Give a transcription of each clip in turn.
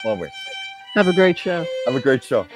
won't we? Have a great show. Have a great show.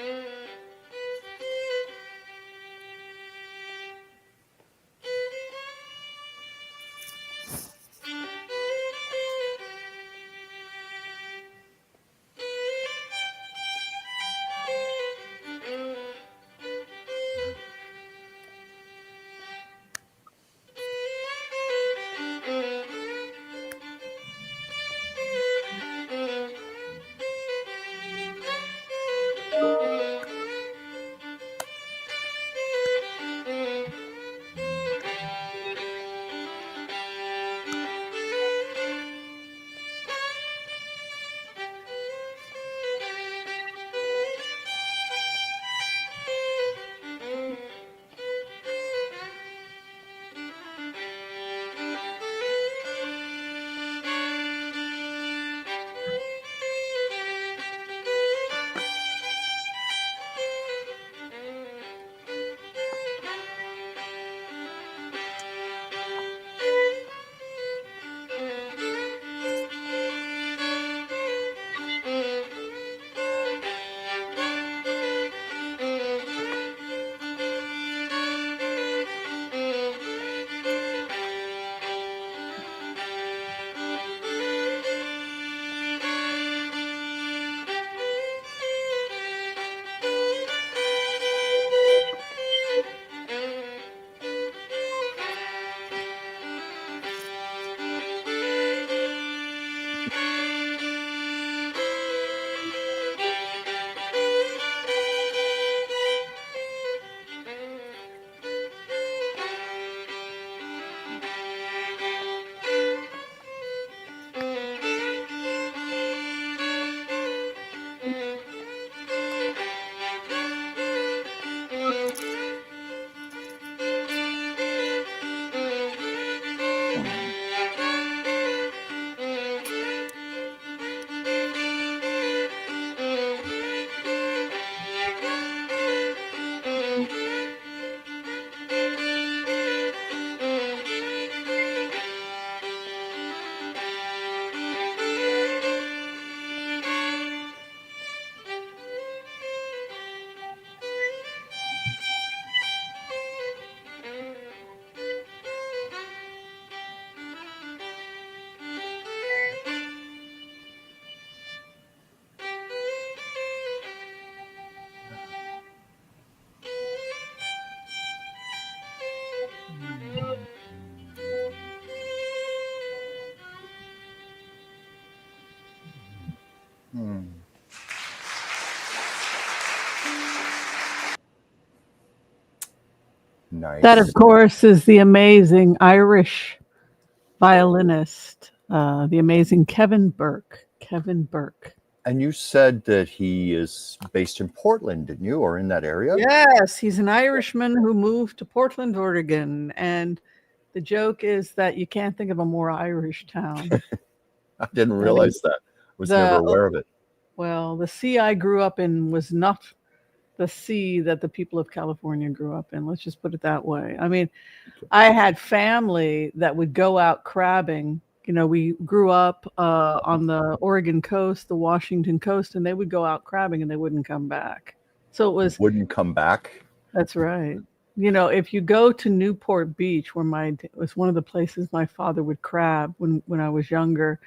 Hmm. That, of Nice. course, is the amazing Irish violinist, the amazing Kevin Burke. Kevin Burke. And you said that he is based in Portland, didn't you, or in that area? Yes, he's an Irishman who moved to Portland, Oregon. And the joke is that you can't think of a more Irish town. I didn't I mean, realize that. I was never the aware of it. well, the sea I grew up in was not the sea that the people of California grew up in. Let's just put it that way. I mean, I had family that would go out crabbing. We grew up on the Oregon coast, the Washington coast, and they would go out crabbing and they wouldn't come back. So it was, Wouldn't come back. that's right. If you go to Newport Beach, where it was one of the places my father would crab when I was younger,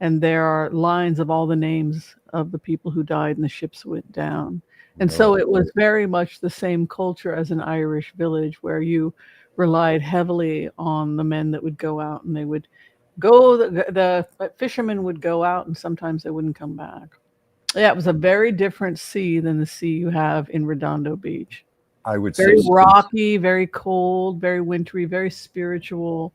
and there are lines of all the names of the people who died and the ships went down. And so Really? it was very much the same culture as an Irish village where you relied heavily on the men that would go out and they would go, the fishermen would go out and sometimes they wouldn't come back. Yeah, it was a very different sea than the sea you have in Redondo Beach. I would say Very so. rocky, very cold, very wintry, very spiritual.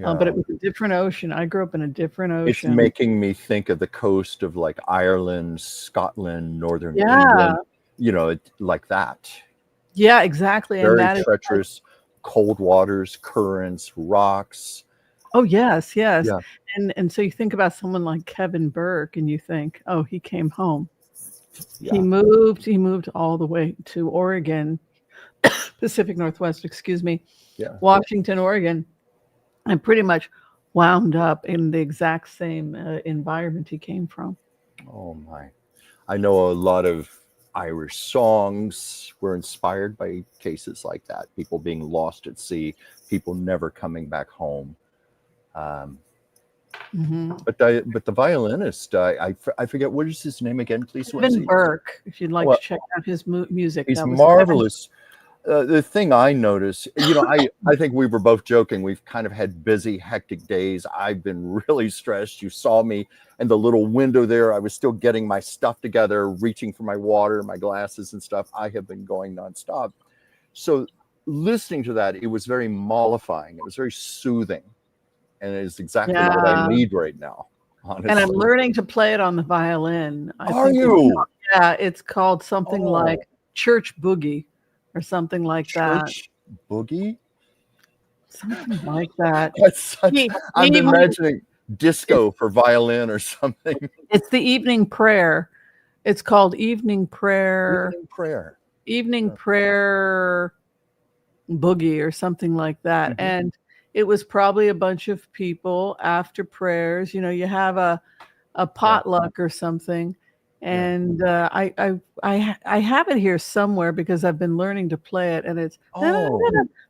But Yeah. it was a different ocean. I grew up in a different It's ocean. making me think of the coast of like Ireland, Scotland, Northern Yeah, England, like that. yeah, exactly. And Very that is like, treacherous, cold waters, currents, rocks. oh yes, yes. Yeah. And so you think about someone like Kevin Burke and you think, oh, he came home. Yeah. He moved all the way to Oregon, Pacific Northwest, excuse me, Yeah. Washington, Oregon, and pretty much wound up in the exact same environment he came from. Oh my. I know a lot of Irish songs were inspired by cases like that, people being lost at sea, people never coming back home. Um, Hmm. but the violinist, I forget, what is his name again, please, Kevin Whimsy? Burke, if you'd like to Well, check out his music, he's that was Kevin. marvelous. The thing I notice, I think we were both joking. We've kind of had busy, hectic days. I've been really stressed. You saw me in the little window there. I was still getting my stuff together, reaching for my water, my glasses and stuff. I have been going nonstop. So listening to that, it was very mollifying. It was very soothing. And it is exactly what I Yeah. need right now, And I'm honestly. learning to play it on the violin. I Are think you? it's called something like Oh, church boogie or something like that. church boogie? Something like that. That's such, The I'm evening, imagining it's, disco for violin or something. it's the evening prayer. It's called evening prayer, Evening prayer. evening Yeah. prayer boogie or something like that. Mhm. And it was probably a bunch of people after prayers. You have a Yeah. potluck or something. Yeah. And I have it here somewhere because I've been learning to play it, and it's Oh,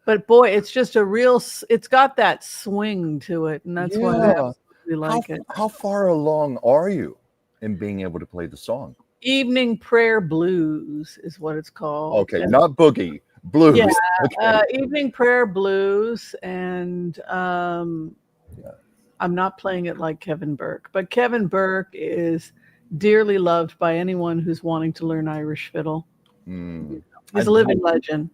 but boy, it's just a real. It's got that swing to it, and that's why I yeah. absolutely How like it. how far along are you in being able to play the song? Evening prayer blues is what it's called, Okay, and not boogie, yeah, blues. Okay. evening prayer blues, and Yeah. I'm not playing it like Kevin Burke, but Kevin Burke is dearly loved by anyone who's wanting to learn Irish fiddle. Mm. He's a I'd living love, legend.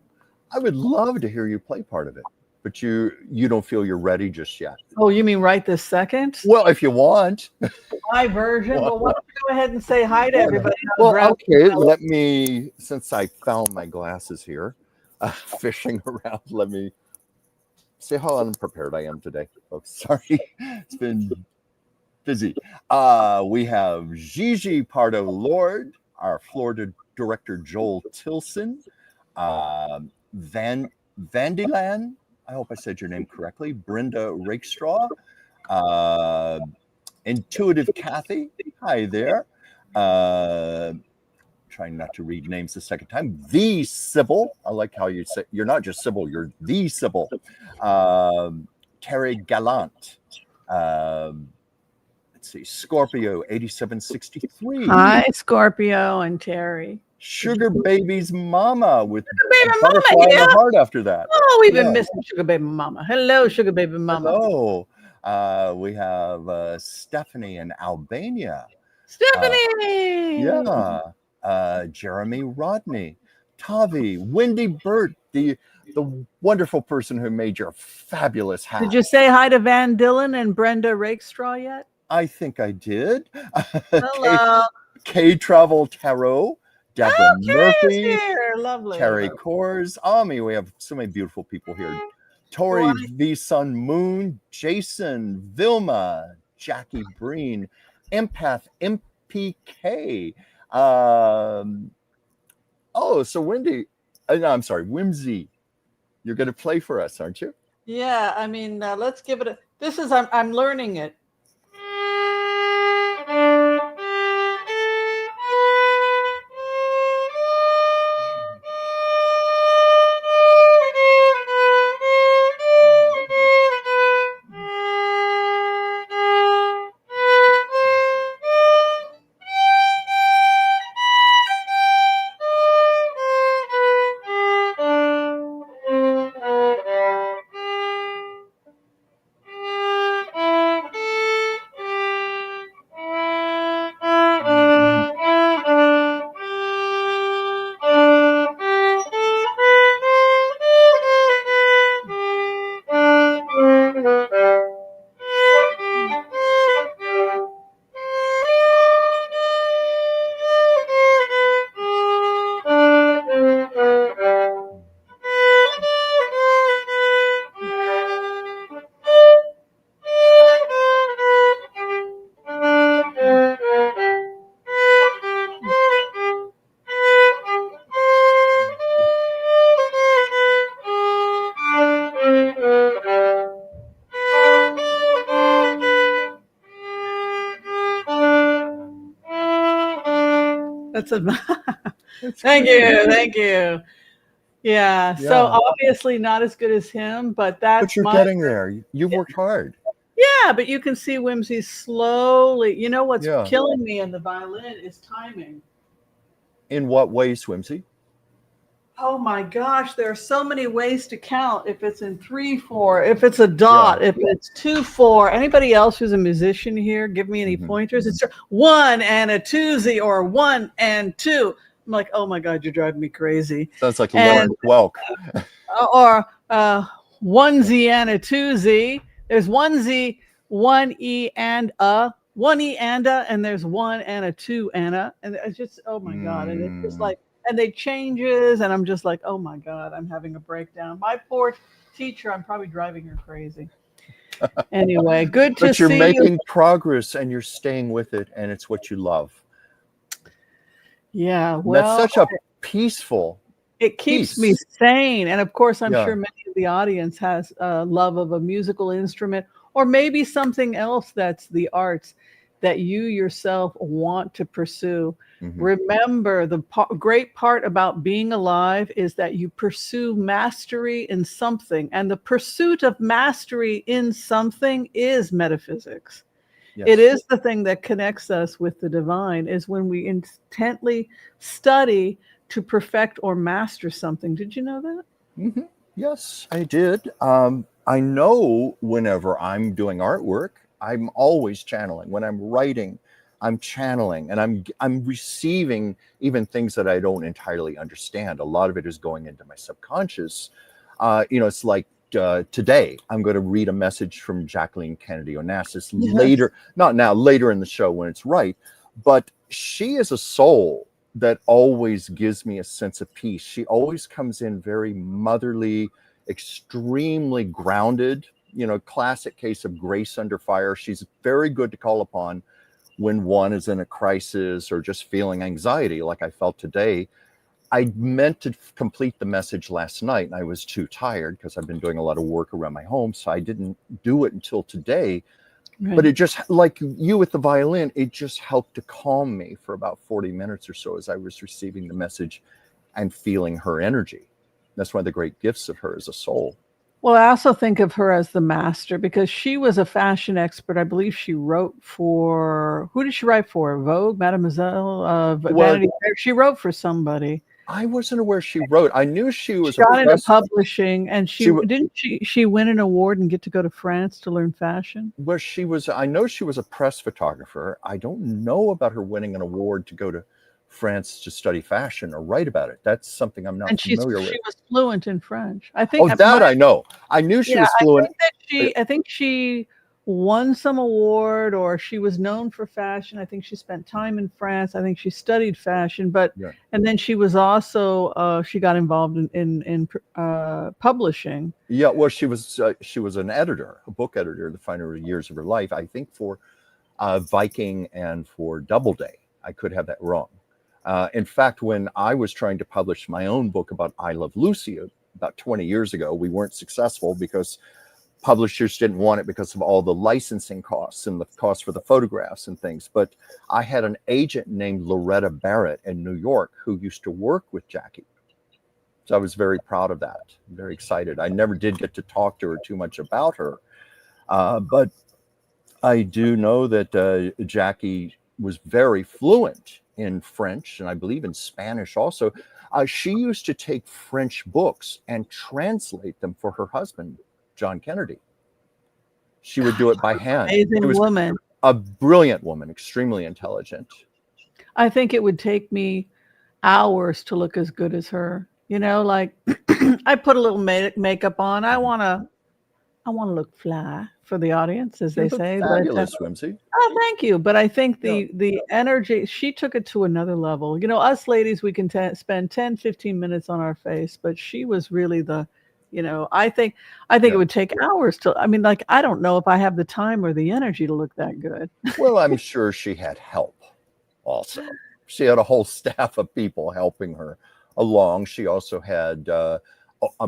I would love to hear you play part of it, but you don't feel you're ready just yet. Oh, you mean right this second? Well, if you want. My version. Well, why don't you go ahead and say hi to Why not? everybody? I'll Well, grab. okay, let me, since I found my glasses here, fishing around, let me see how unprepared I am today, folks. Sorry, it's been busy. We have Gigi Pardo Lord, our Florida director Joel Tilson, Van Vandyland. I hope I said your name correctly. Brenda Rakestraw, uh, Intuitive Kathy. Hi there. Uh, Trying not to read names the second time. The Sybil. I like how you say you're not just Sybil, you're the Sybil. Terry Gallant. Um, let's see, Scorpio 8763. Hi, Scorpio and Terry. Sugar Baby's Mama with Sugar a baby mama, butterfly in yeah. the heart after that. Oh, we've been Yeah. missing Sugar Baby Mama. Hello, Sugar Baby Mama. Hello. We have Stephanie in Albania. Stephanie. Yeah. Jeremy Rodney, Tavi, Wendy Burt, the wonderful person who made your fabulous hat. Did you say hi to Van Dillon and Brenda Rakestraw yet? I think I did. Hello. K Travel Tarot, Deborah Oh, Terry is Murphy, here. Lovely. Terry Kors. We have so many beautiful people here. Tori Well, V Sun Moon, Jason, Vilma, Jackie Breen, Empath MPK. So Wendy, no, I'm sorry, Whimsy, you're going to play for us, aren't you? yeah, I mean, let's give it a. This is I'm learning it. That's a It's thank great. you, thank you. Yeah. So Yeah. obviously not as good as him, but But that's you're my getting there. You've worked hard. yeah. But you can see Whimsy slowly. You know what's Yeah. killing me in the violin is timing. In what way, Swimsy? Oh my gosh, there are so many ways to count. If it's in 3/4, if it's a Yeah. dot, if it's 2/4. Anybody else who's a musician here, give me any Hmm. pointers? It's one and a twosie or one and two. I'm like, oh my God, you're driving me crazy. Sounds like And Lawrence Welk. or onesie and a twosie. There's onesie, one e and a, one e and there's one and a two and it's just oh my God, and it's just Mm. like and they changes, and I'm just like oh my God, I'm having a breakdown. My poor teacher, I'm probably driving her crazy. Anyway, good to But you're see you. making progress and you're staying with it, and it's what you love. Yeah, And that's well, such a peaceful it keeps me peace. sane. And of course, I'm Yeah. sure many of the audience has a love of a musical instrument or maybe something else that's the arts that you yourself want to pursue. Hmm. Remember, the great part about being alive is that you pursue mastery in something, and the pursuit of mastery in something is metaphysics. It Yes. is the thing that connects us with the divine, is when we intently study to perfect or master something. Did you know that? Hmm. Yes, I did. I know whenever I'm doing artwork, I'm always channeling. When I'm writing, I'm channeling, and I'm receiving even things that I don't entirely understand. A lot of it is going into my subconscious. It's like today I'm going to read a message from Jacqueline Kennedy Onassis Yes. later, not now, later in the show when it's right. But she is a soul that always gives me a sense of peace. She always comes in very motherly, extremely grounded, classic case of grace under fire. She's very good to call upon when one is in a crisis or just feeling anxiety like I felt today. I meant to complete the message last night and I was too tired because I've been doing a lot of work around my home. So I didn't do it until today. But Right. it just, like you with the violin, it just helped to calm me for about 40 minutes or so as I was receiving the message and feeling her energy. That's one of the great gifts of her as a soul. Well, I also think of her as the master because she was a fashion expert. I believe she wrote for who did she write for? Vogue, Mademoiselle, Well, Vanity Fair. She wrote for somebody. I wasn't aware she wrote. I knew she She was a got into press. publishing, and She wa- she win an award and get to go to France to learn fashion? well, she was. I know she was a press photographer. I don't know about her winning an award to go to France to study fashion or write about it. That's something I'm not And familiar she with. was fluent in French. I think Oh, that I know. I knew she yeah, was fluent. I think she won some award, or she was known for fashion. I think she spent time in France. I think she studied fashion, but Yeah. and then she was also she got involved in publishing. Yeah, well, she was an editor, a book editor, the final years of her life. I think for Viking and for Doubleday. I could have that wrong. In fact, when I was trying to publish my own book about I Love Lucy about 20 years ago, we weren't successful because publishers didn't want it because of all the licensing costs and the cost for the photographs and things. But I had an agent named Loretta Barrett in New York who used to work with Jackie. So I was very proud of that, very excited. I never did get to talk to her too much about her, but I do know that Jackie was very fluent in French and I believe in Spanish also. She used to take French books and translate them for her husband, John Kennedy. She would do it by hand. She Amazing was woman. a brilliant woman, extremely intelligent. I think it would take me hours to look as good as her. You know, like I put a little makeup on. Mhm. I want to look fly for the audience, as You they look say. But fabulous, Whimsy. oh, thank you. But I think Yeah. the energy, she took it to another level. You know, us ladies, we can spend 10, 15 minutes on our face, but she was really the, I think it Yeah. would take hours to, I mean, like, I don't know if I have the time or the energy to look that good. Well, I'm sure she had help also. She had a whole staff of people helping her along. She also had, I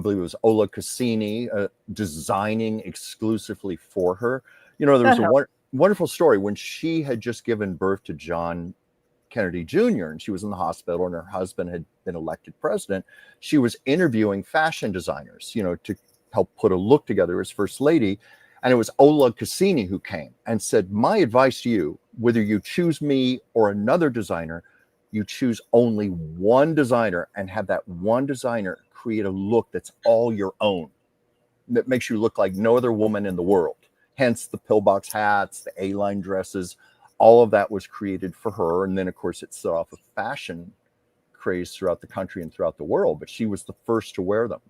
believe it was Ola Cassini, designing exclusively for her. There was That a helped. wonderful story when she had just given birth to John Kennedy Jr., and she was in the hospital, and her husband had been elected president. She was interviewing fashion designers, to help put a look together as first lady. And it was Ola Cassini who came and said, my advice to you, whether you choose me or another designer, you choose only one designer and have that one designer create a look that's all your own, that makes you look like no other woman in the world. Hence the pillbox hats, the A-line dresses, all of that was created for her. And then, of course, it set off a fashion craze throughout the country and throughout the world. But she was the first to wear them.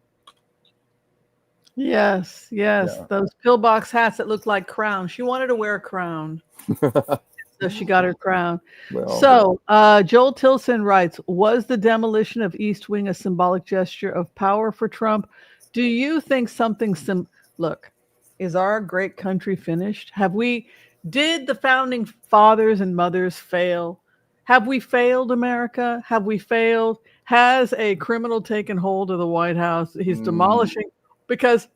Yes, Yeah. those pillbox hats that looked like crowns. She wanted to wear a crown, so she got her crown. Well, So Joel Tilson writes, was the demolition of East Wing a symbolic gesture of power for Trump? Do you think something look, is our great country finished? Did the founding fathers and mothers fail? Have we failed America? Have we failed? Has a criminal taken hold of the White House? He's demolishing. Because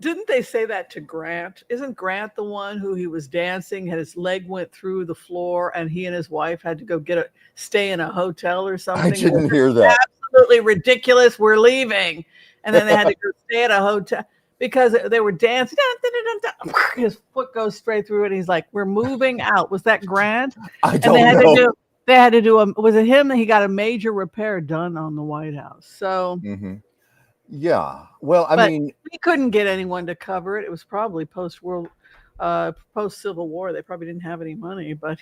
didn't they say that to Grant? Isn't Grant the one who he was dancing, had his leg went through the floor, and he and his wife had to go stay in a hotel or something? I didn't hear that. Absolutely ridiculous. We're leaving. And then they had to go stay at a hotel because they were dancing. His foot goes straight through it. And he's like, we're moving out. Was that Grant? I don't know. They had to do was it him that he got a major repair done on the White House? So yeah, well, I mean, we couldn't get anyone to cover it. It was probably post Civil War. They probably didn't have any money, but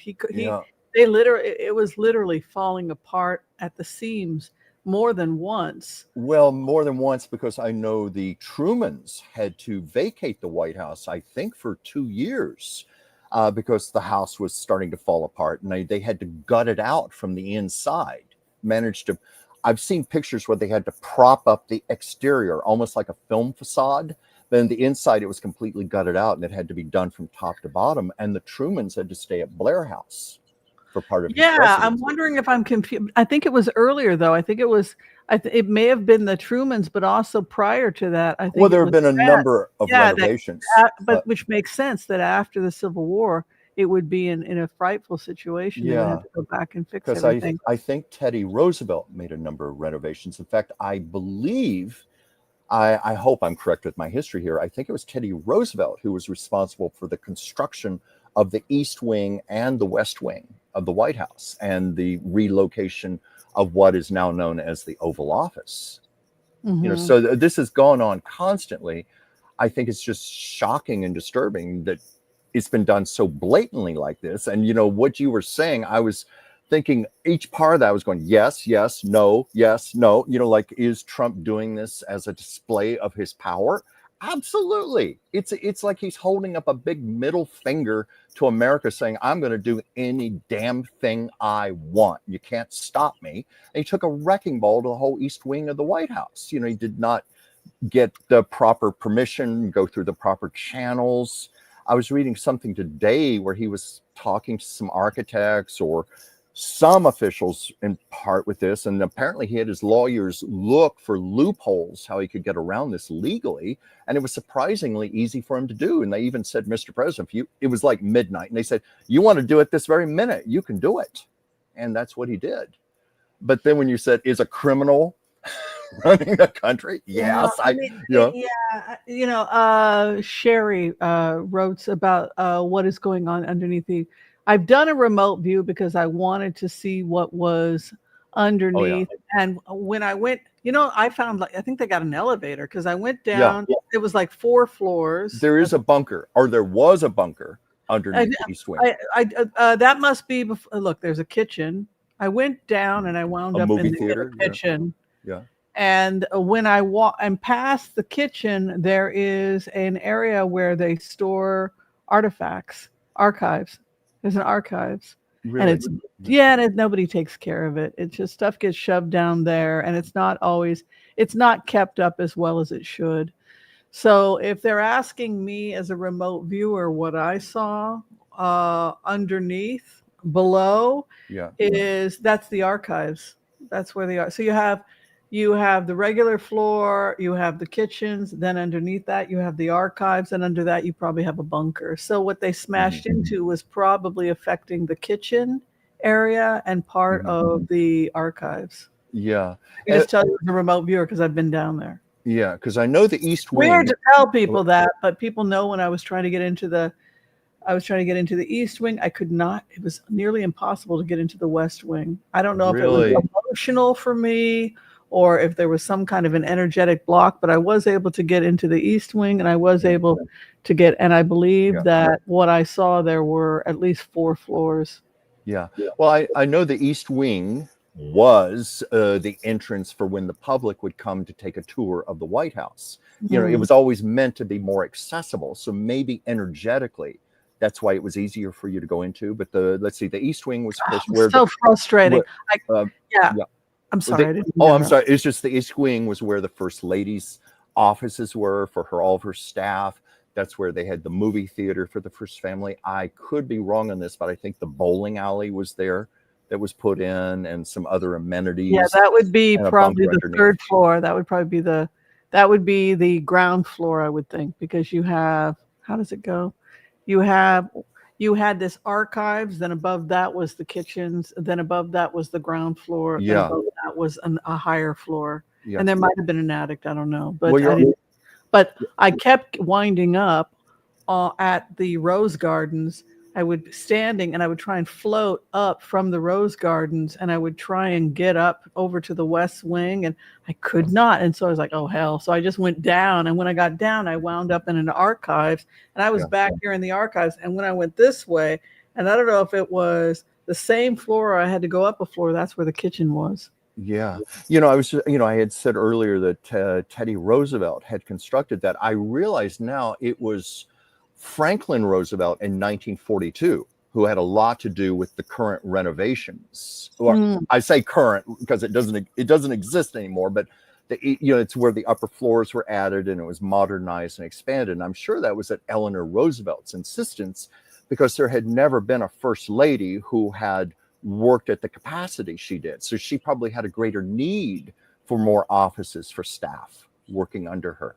it was literally falling apart at the seams more than once. Well, more than once, because I know the Trumans had to vacate the White House, I think, for 2 years. Because the house was starting to fall apart, and they had to gut it out from the inside. I've seen pictures where they had to prop up the exterior, almost like a film facade. Then the inside, it was completely gutted out, and it had to be done from top to bottom. And the Trumans had to stay at Blair House for part of his presidency. I'm wondering if I'm confused. I think it was earlier, though. I think it was. It may have been the Trumans, but also prior to that, I think. Well, there have been a number of renovations, but which makes sense that after the Civil War, it would be in a frightful situation. Yeah, they would have to go back and fix everything. I think Teddy Roosevelt made a number of renovations. In fact, I believe, I hope I'm correct with my history here, I think it was Teddy Roosevelt who was responsible for the construction of the East Wing and the West Wing of the White House and the relocation of what is now known as the Oval Office. So this has gone on constantly. I think it's just shocking and disturbing that it's been done so blatantly like this. And what you were saying, I was thinking each part of that, I was going, yes, no, yes, no. Like, is Trump doing this as a display of his power? Absolutely. It's like he's holding up a big middle finger to America saying, I'm going to do any damn thing I want. You can't stop me. And he took a wrecking ball to the whole East Wing of the White House. He did not get the proper permission, go through the proper channels. I was reading something today where he was talking to some architects or some officials in part with this, and apparently he had his lawyers look for loopholes how he could get around this legally, and it was surprisingly easy for him to do. And they even said, Mr. President, it was like midnight, and they said, you want to do it this very minute, you can do it. And that's what he did. But then when you said, is a criminal running the country? Yes. Sherry wrote about what is going on underneath I've done a remote view because I wanted to see what was underneath. And when I went, I found, I think they got an elevator because I went down. It was like 4 floors. There is a bunker, or there was a bunker underneath the East Wing. That must be before. Look, there's a kitchen. I went down and I wound up in the kitchen. Yeah. And when I walk and past the kitchen, there is an area where they store archives. There's an archives. Really? And nobody takes care of it. It's just stuff gets shoved down there, and it's not kept up as well as it should. So if they're asking me as a remote viewer what I saw underneath, below, that's the archives. That's where they are. So you have the regular floor, you have the kitchens, then underneath that you have the archives, and under that you probably have a bunker. So what they smashed into was probably affecting the kitchen area and part Mhm. of the archives. Yeah. I can just tell you as a remote viewer because I've been down there. Yeah, because I know the East Weird Wing. to tell people that, but people know when I was trying to get into the East Wing, I could not. It was nearly impossible to get into the West Wing. I don't know if it was Really? emotional for me or if there was some kind of an energetic block, but I was able to get into the East Wing and I was able to get, and I believe Yeah. that what I saw there were at least 4 floors. Yeah. Well, I know the East Wing was the entrance for when the public would come to take a tour of the White House. You know, it Mm. was always meant to be more accessible. So maybe energetically, that's why it was easier for you to go into. But let's see, the East Wing was, of course, where So frustrating. uh, Yeah, yeah. I'm sorry. I didn't I'm interrupt. sorry. It's just the East Wing was where the First Lady's offices were for all of her staff. That's where they had the movie theater for the First Family. I could be wrong on this, but I think the bowling alley was there that was put in, and some other amenities. Yeah, that would be and a probably bunker the underneath. 3rd floor. That would probably be that would be the ground floor, I would think, because you have, how does it go? You had this archives, then above that was the kitchens, then above that was the ground floor, then Yeah. above that was a higher floor. Yeah. And there might have been an attic, I don't know. But Well, I kept winding up at the rose gardens. I would standing and I would try and float up from the rose gardens and I would try and get up over to the West Wing and I could not. And so I was like, oh hell. So I just went down. And when I got down, I wound up in an archives and I was back here in the archives. And when I went this way, and I don't know if it was the same floor or I had to go up a floor, that's where the kitchen was. Yeah. I had said earlier that Teddy Roosevelt had constructed that. I realize now it was Franklin Roosevelt in 1942 who had a lot to do with the current renovations. Or I say current because it doesn't exist anymore, but it's where the upper floors were added and it was modernized and expanded. And I'm sure that was at Eleanor Roosevelt's insistence because there had never been a first lady who had worked at the capacity she did. So she probably had a greater need for more offices for staff working under her.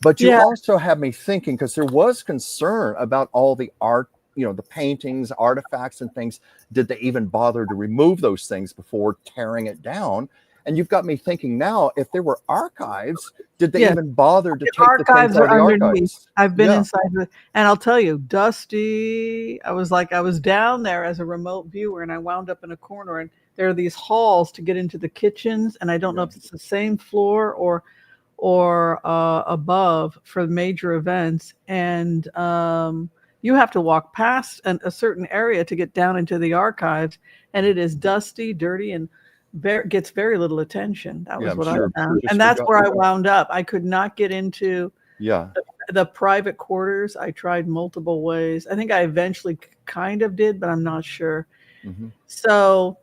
But you also have me thinking, because there was concern about all the art, the paintings, artifacts and things. Did they even bother to remove those things before tearing it down? And you've got me thinking now, if there were archives, did they even bother to take the things out of the archives? I've been inside and I'll tell you, dusty. I was down there as a remote viewer and I wound up in a corner and there are these halls to get into the kitchens. And I don't know if it's the same floor or above for major events. And you have to walk past a certain area to get down into the archives. And it is dusty, dirty, and gets very little attention. That was what I found. And that's where I wound up. I could not get into the private quarters. I tried multiple ways. I think I eventually kind of did, but I'm not sure. So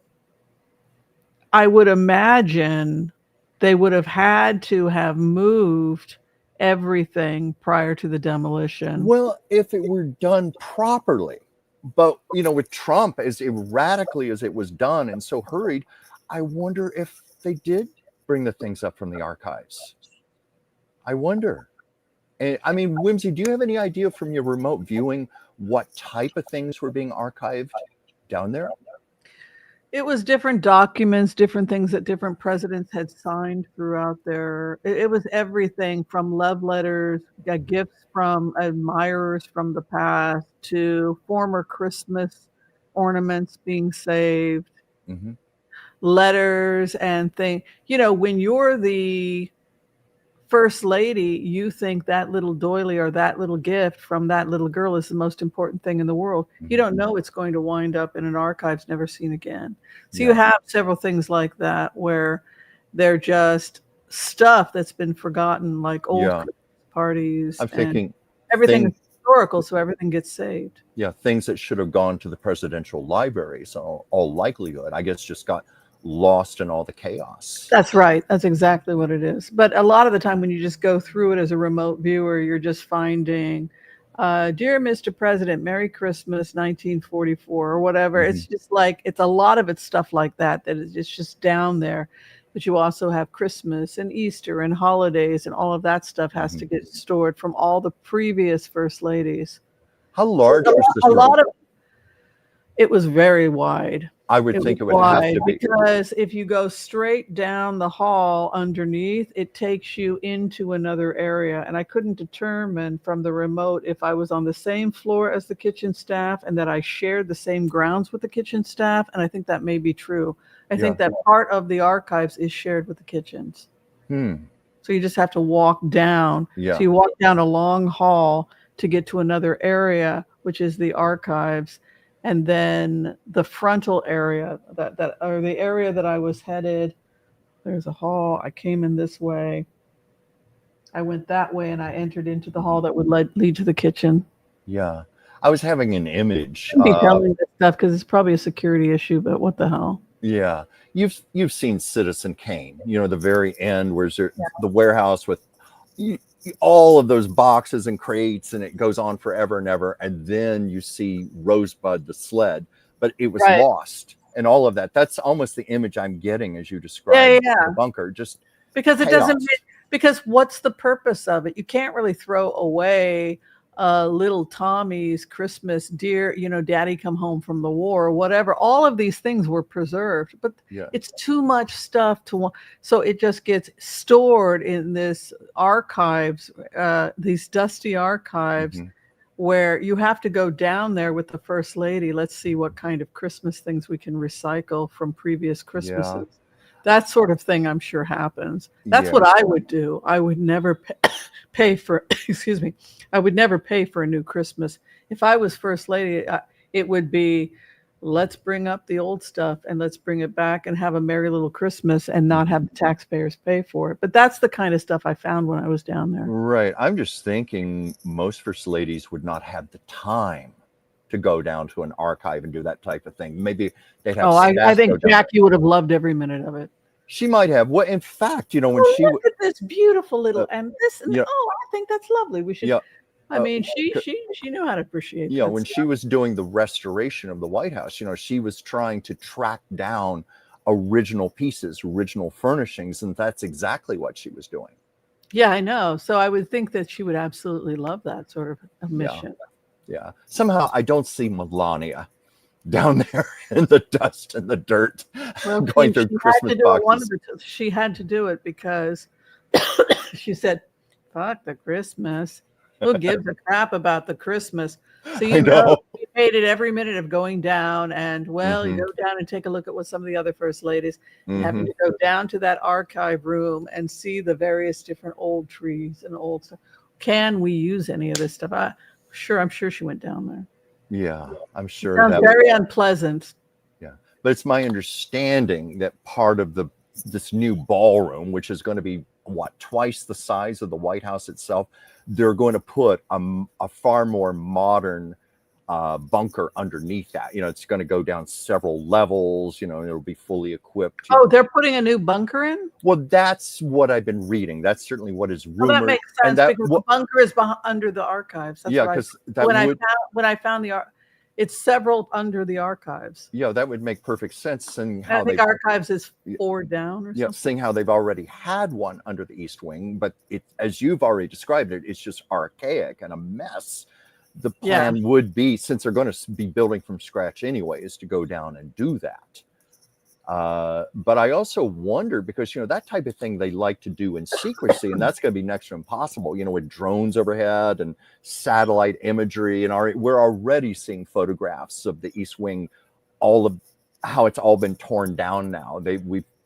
I would imagine they would have had to have moved everything prior to the demolition. Well, if it were done properly, but with Trump, as erratically as it was done and so hurried, I wonder if they did bring the things up from the archives. I wonder. And I mean, Whimsy, do you have any idea from your remote viewing what type of things were being archived down there? It was different documents, different things that different presidents had signed throughout their. It was everything from love letters, gifts from admirers from the past, to former Christmas ornaments being saved, letters and things. When you're the first lady, you think that little doily or that little gift from that little girl is the most important thing in the world. You don't know it's going to wind up in an archives never seen again. So you have several things like that where they're just stuff that's been forgotten, like old parties. I'm thinking everything is historical, so everything gets saved. Yeah, things that should have gone to the presidential library. So all likelihood, I guess, just got lost in all the chaos. That's right. That's exactly what it is. But a lot of the time when you just go through it as a remote viewer, you're just finding, dear Mr. President, Merry Christmas, 1944 or whatever. It's just like, it's a lot of it's stuff like that it's just down there. But you also have Christmas and Easter and holidays and all of that stuff has to get stored from all the previous first ladies. How large was this? It was very wide. I would It was think it would have wide to be. because if you go straight down the hall underneath, it takes you into another area. And I couldn't determine from the remote if I was on the same floor as the kitchen staff and that I shared the same grounds with the kitchen staff. And I think that may be true. I Yeah. think that part of the archives is shared with the kitchens. So you just have to walk down. Yeah. So you walk down a long hall to get to another area, which is the archives. And then the frontal area or the area that I was headed, there's a hall. I came in this way. I went that way and I entered into the hall that would lead to the kitchen. Yeah. I was having an image. Be telling this stuff because it's probably a security issue, but what the hell? Yeah. You've seen Citizen Kane, the very end where there's the warehouse with all of those boxes and crates, and it goes on forever and ever. And then you see Rosebud the sled, but it was lost and all of that. That's almost the image I'm getting as you describe the bunker. Just because it doesn't, because what's the purpose of it? You can't really throw away little Tommy's Christmas, dear, daddy come home from the war or whatever. All of these things were preserved, but it's too much stuff so it just gets stored in this archives, these dusty archives where you have to go down there with the first lady. Let's see what kind of Christmas things we can recycle from previous Christmases. That sort of thing, I'm sure happens. That's what I would do. I would never pay for, excuse me, I would never pay for a new Christmas. If I was first lady, it would be, let's bring up the old stuff and let's bring it back and have a merry little Christmas and not have the taxpayers pay for it. But that's the kind of stuff I found when I was down there. Right. I'm just thinking most first ladies would not have the time to go down to an archive and do that type of thing. Maybe they'd have. I think Jackie would have loved every minute of it. She might have. Well, in fact, when she look at this beautiful little and this, and I think that's lovely. We should. I mean, she knew how to appreciate. Yeah, when she was doing the restoration of the White House, she was trying to track down original pieces, original furnishings, and that's exactly what she was doing. Yeah, I know. So I would think that she would absolutely love that sort of a mission. Yeah. Somehow I don't see Melania down there in the dust and the dirt going through Christmas boxes. She had to do it because she said, fuck the Christmas. Who gives a crap about the Christmas? So we hated every minute of going down and you go down and take a look at what some of the other first ladies having to go down to that archive room and see the various different old trees and old stuff. Can we use any of this stuff? I'm sure she went down there. Yeah, I'm sure. Sounds very unpleasant. Yeah, but it's my understanding that part of this new ballroom, which is going to be twice the size of the White House itself, they're going to put a far more modern bunker underneath that. It's going to go down several levels. It'll be fully equipped. They're putting a new bunker in? Well, that's what I've been reading. That's certainly what is rumored. Well, that makes sense because the bunker is under the archives. That's because when I found it's several under the archives. Yeah, that would make perfect sense. And I think archives is 4 down or something. Yeah, seeing how they've already had one under the East Wing, but as you've already described it, it's just archaic and a mess. The plan would be, since they're going to be building from scratch anyway, is to go down and do that. But I also wonder, because that type of thing they like to do in secrecy, and that's going to be next to impossible. With drones overhead and satellite imagery, and we're already seeing photographs of the East Wing, all of how it's all been torn down now.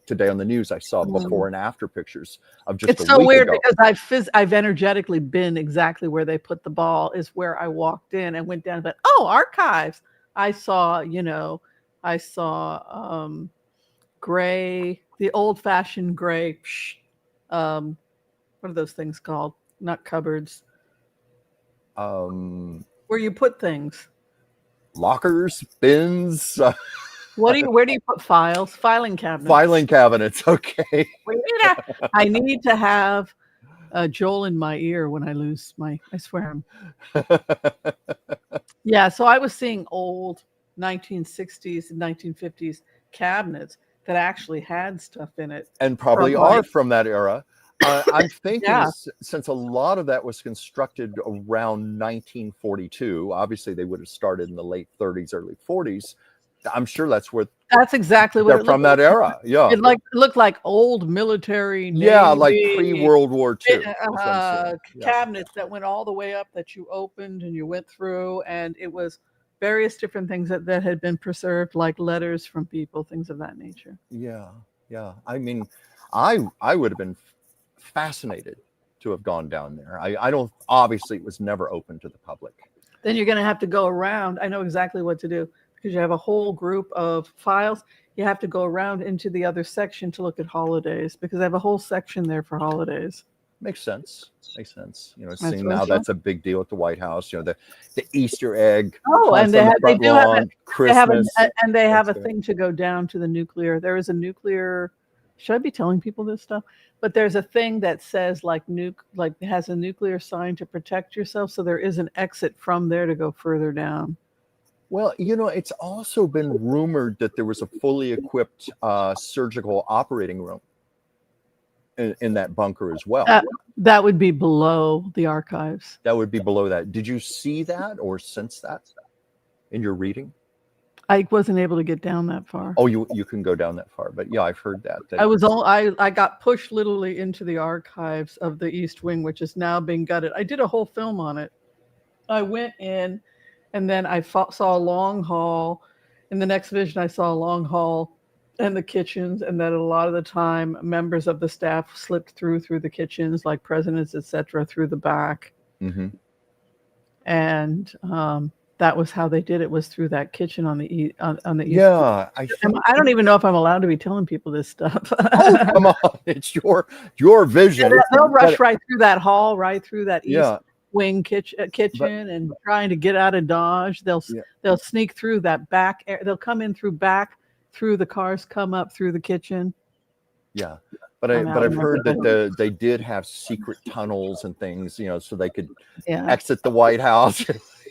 Today on the news, I saw before and after pictures of just. It's so weird because I've energetically been exactly where they put the ball is where I walked in and went down. But archives! I saw gray, the old-fashioned gray. What are those things called? Not cupboards. Where you put things. Lockers, bins. Where do you put files? Filing cabinets. Filing cabinets. Okay. I need to have Joel in my ear when I lose I swear. Yeah. So I was seeing old 1960s and 1950s cabinets that actually had stuff in it. And probably are from that era. I'm thinking Yeah. since a lot of that was constructed around 1942, obviously they would have started in the late 30s, early 40s. I'm sure that's where That's exactly what they're it looked from that like. era. Yeah. It looked like old military Yeah, like Navy pre-World War II is what I'm seeing. Yeah. cabinets that went all the way up that you opened and you went through, and it was various different things that had been preserved, like letters from people, things of that nature. Yeah. Yeah. I mean, I would have been fascinated to have gone down there. I don't, obviously it was never open to the public. Then you're going to have to go around. I know exactly what to do because you have a whole group of files. You have to go around into the other section to look at holidays because I have a whole section there for holidays. Makes sense. Makes sense. You know, That's seeing what now I'm saying. that's a big deal at the White House. You know, the Easter egg. Oh, and plants on the they front do have lawn, they have Christmas. and they have a Thanksgiving. thing to go down to the nuclear. There is a nuclear. Should I be telling people this stuff? But there's a thing that says like has a nuclear sign to protect yourself. So there is an exit from there to go further down. Well, you know, it's also been rumored that there was a fully equipped surgical operating room in that bunker as well. That would be below the archives. That would be below that. Did you see that or sense that in your reading? I wasn't able to get down that far. Oh, you can go down that far, but yeah, I've heard that. I got pushed literally into the archives of the East Wing, which is now being gutted. I did a whole film on it. I went in, and then I saw a long hall. In the next vision, I saw a long hall and the kitchens, and that a lot of the time, members of the staff slipped through the kitchens, like presidents, etc., through the back. Mm-hmm. And that was how they did it, was through that kitchen on the east. Yeah, I don't even know if I'm allowed to be telling people this stuff. Oh, come on. It's your vision. They'll rush right through that hall, right through that east wing kitchen and trying to get out of Dodge. They'll sneak through that back. They'll come in through the cars, come up through the kitchen. Yeah. But I've heard that they did have secret tunnels and things, you know, so they could exit the White House.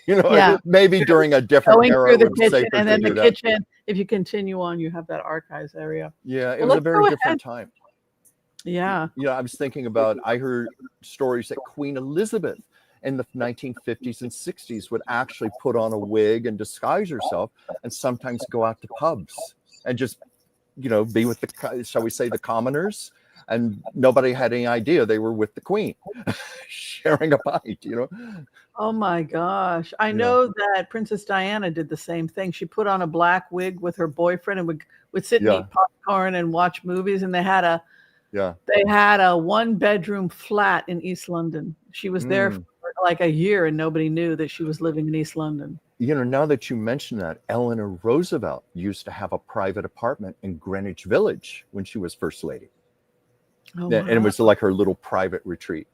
You know, maybe during a different era. Through the kitchen, and then the kitchen, if you continue on, you have that archives area. Yeah, it was a very different time. Yeah. You know, I was thinking about, I heard stories that Queen Elizabeth in the 1950s and 60s would actually put on a wig and disguise herself and sometimes go out to pubs and just, you know, be with the, shall we say, the commoners. And nobody had any idea they were with the Queen, sharing a pint, you know. Oh my gosh. I know that Princess Diana did the same thing. She put on a black wig with her boyfriend and would sit and eat popcorn and watch movies. And they had a 1-bedroom flat in East London. She was there for like a year and nobody knew that she was living in East London. You know, now that you mention that, Eleanor Roosevelt used to have a private apartment in Greenwich Village when she was First Lady. Oh, and it was like her little private retreat.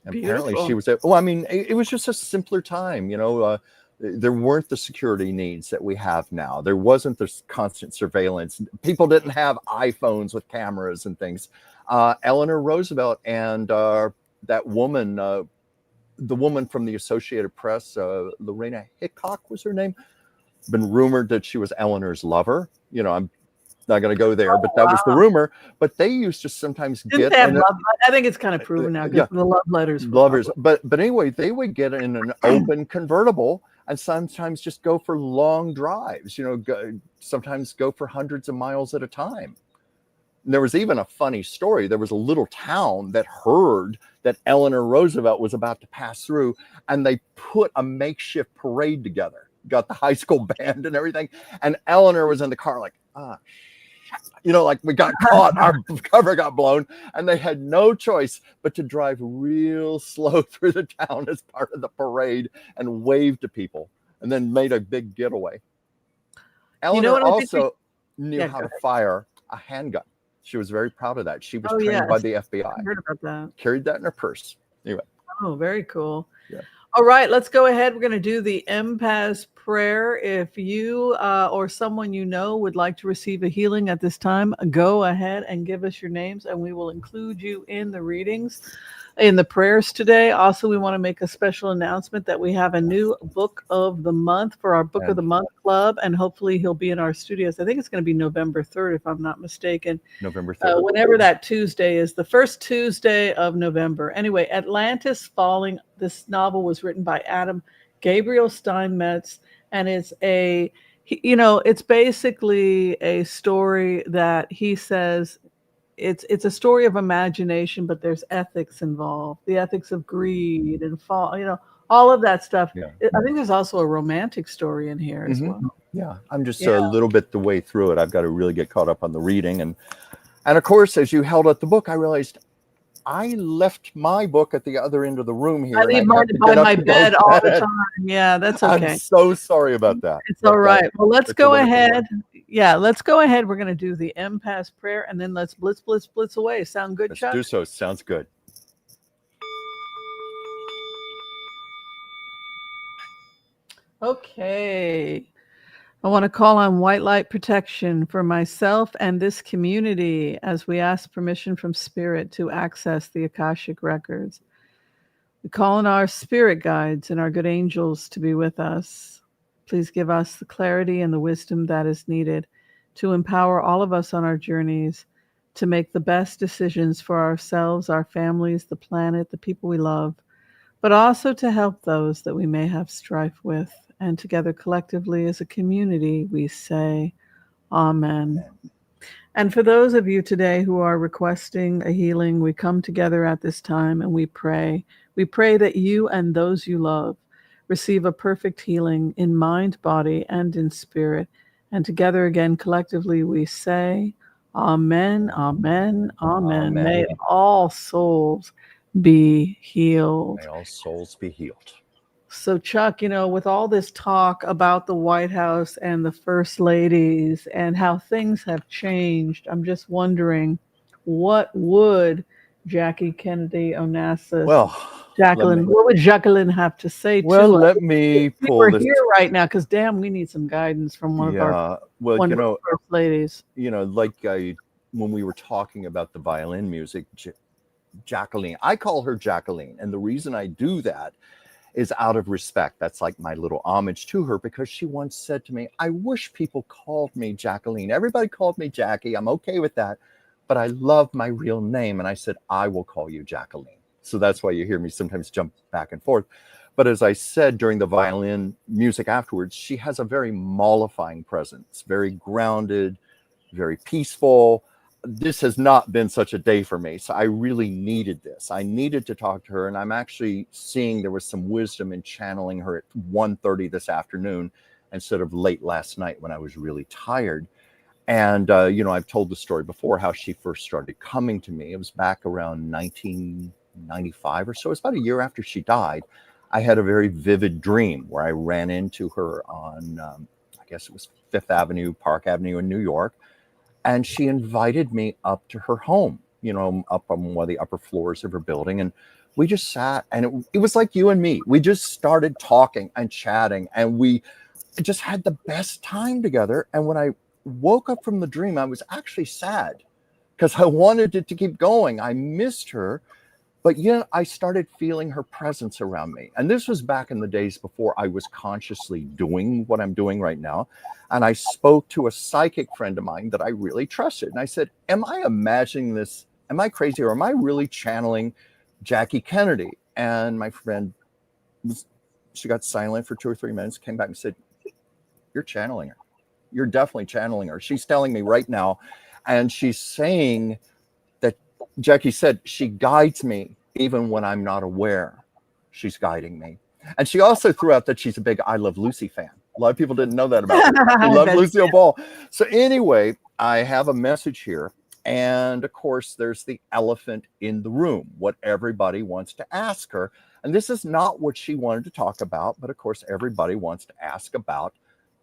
Apparently she was well, I mean, it was just a simpler time, you know. There weren't the security needs that we have now. There wasn't this constant surveillance. People didn't have iPhones with cameras and things. Eleanor Roosevelt and that woman, the woman from the Associated Press, Lorena Hickok was her name. Been rumored that she was Eleanor's lover. You know, I'm not going to go there, but that was the rumor. But they used to sometimes get. I think it's kind of proven now because the love letters. Lovers, but anyway, they would get in an open convertible and sometimes just go for long drives. You know, sometimes go for hundreds of miles at a time. And there was even a funny story. There was a little town that heard that Eleanor Roosevelt was about to pass through, and they put a makeshift parade together. Got the high school band and everything, and Eleanor was in the car like, you know, like we got caught, our cover got blown, and they had no choice but to drive real slow through the town as part of the parade and wave to people, and then made a big getaway. Eleanor also knew how to fire a handgun. She was very proud of that. She was trained by the FBI. I heard about that. Carried that in her purse. Anyway. Oh, very cool. Yeah. All right, let's go ahead. We're going to do the MPAS prayer. If you or someone you know would like to receive a healing at this time, go ahead and give us your names, and we will include you in the readings, in the prayers today. Also, we want to make a special announcement that we have a new book of the month for our Book of the Month Club, and hopefully he'll be in our studios. I think it's going to be November 3rd, if I'm not mistaken. November 3rd. Whenever that Tuesday is, the first Tuesday of November. Anyway, Atlantis Falling. This novel was written by Adam Gabriel Steinmetz, and it's it's basically a story that he says it's a story of imagination, but there's ethics involved, the ethics of greed and fall, all of that stuff. Yeah. I think there's also a romantic story in here as well. Yeah, I'm just a little bit the way through it. I've got to really get caught up on the reading, and of course, as you held up the book, I realized I left my book at the other end of the room here. I leave mine by my bed all the time. Yeah, that's okay. I'm so sorry about that. It's all right. Well, let's go ahead. Yeah, let's go ahead. We're going to do the empath prayer, and then let's blitz away. Sound good, Chuck? Let's do so. Sounds good. Okay. I want to call on white light protection for myself and this community as we ask permission from Spirit to access the Akashic records. We call on our spirit guides and our good angels to be with us. Please give us the clarity and the wisdom that is needed to empower all of us on our journeys to make the best decisions for ourselves, our families, the planet, the people we love, but also to help those that we may have strife with. And together collectively as a community, we say, Amen. And for those of you today who are requesting a healing, we come together at this time and we pray. We pray that you and those you love receive a perfect healing in mind, body, and in spirit. And together again, collectively, we say, Amen, Amen, Amen. Amen. May all souls be healed. May all souls be healed. So, Chuck, with all this talk about the White House and the First Ladies and how things have changed, I'm just wondering, what would Jackie Kennedy Onassis, Jacqueline, what would Jacqueline have to say to us? Let me pull we're this. Here right now, because damn, we need some guidance from one of our First Ladies. When we were talking about the violin music, Jacqueline, I call her Jacqueline, and the reason I do that is out of respect. That's like my little homage to her, because she once said to me, I wish people called me Jacqueline. Everybody called me Jackie. I'm okay with that, but I love my real name. And I said, I will call you Jacqueline. So that's why you hear me sometimes jump back and forth. But as I said during the violin music afterwards, she has a very mollifying presence, very grounded, very peaceful. This has not been such a day for me. So I really needed this. I needed to talk to her. And I'm actually seeing there was some wisdom in channeling her at 1:30 this afternoon instead of late last night when I was really tired. And, I've told the story before how she first started coming to me. It was back around 1995 or so. It's about a year after she died. I had a very vivid dream where I ran into her on, I guess it was Fifth Avenue, Park Avenue in New York. And she invited me up to her home, up on one of the upper floors of her building. And we just sat, and it was like you and me. We just started talking and chatting, and we just had the best time together. And when I woke up from the dream, I was actually sad because I wanted it to keep going. I missed her. But I started feeling her presence around me. And this was back in the days before I was consciously doing what I'm doing right now. And I spoke to a psychic friend of mine that I really trusted. And I said, am I imagining this? Am I crazy? Or am I really channeling Jackie Kennedy? And my friend, she got silent for 2 or 3 minutes, came back and said, you're channeling her. You're definitely channeling her. She's telling me right now. And she's saying, Jackie said, she guides me even when I'm not aware. She's guiding me. And she also threw out that she's a big I Love Lucy fan. A lot of people didn't know that about her. She loved Lucille Ball. So anyway, I have a message here. And of course, there's the elephant in the room, what everybody wants to ask her. And this is not what she wanted to talk about. But of course, everybody wants to ask about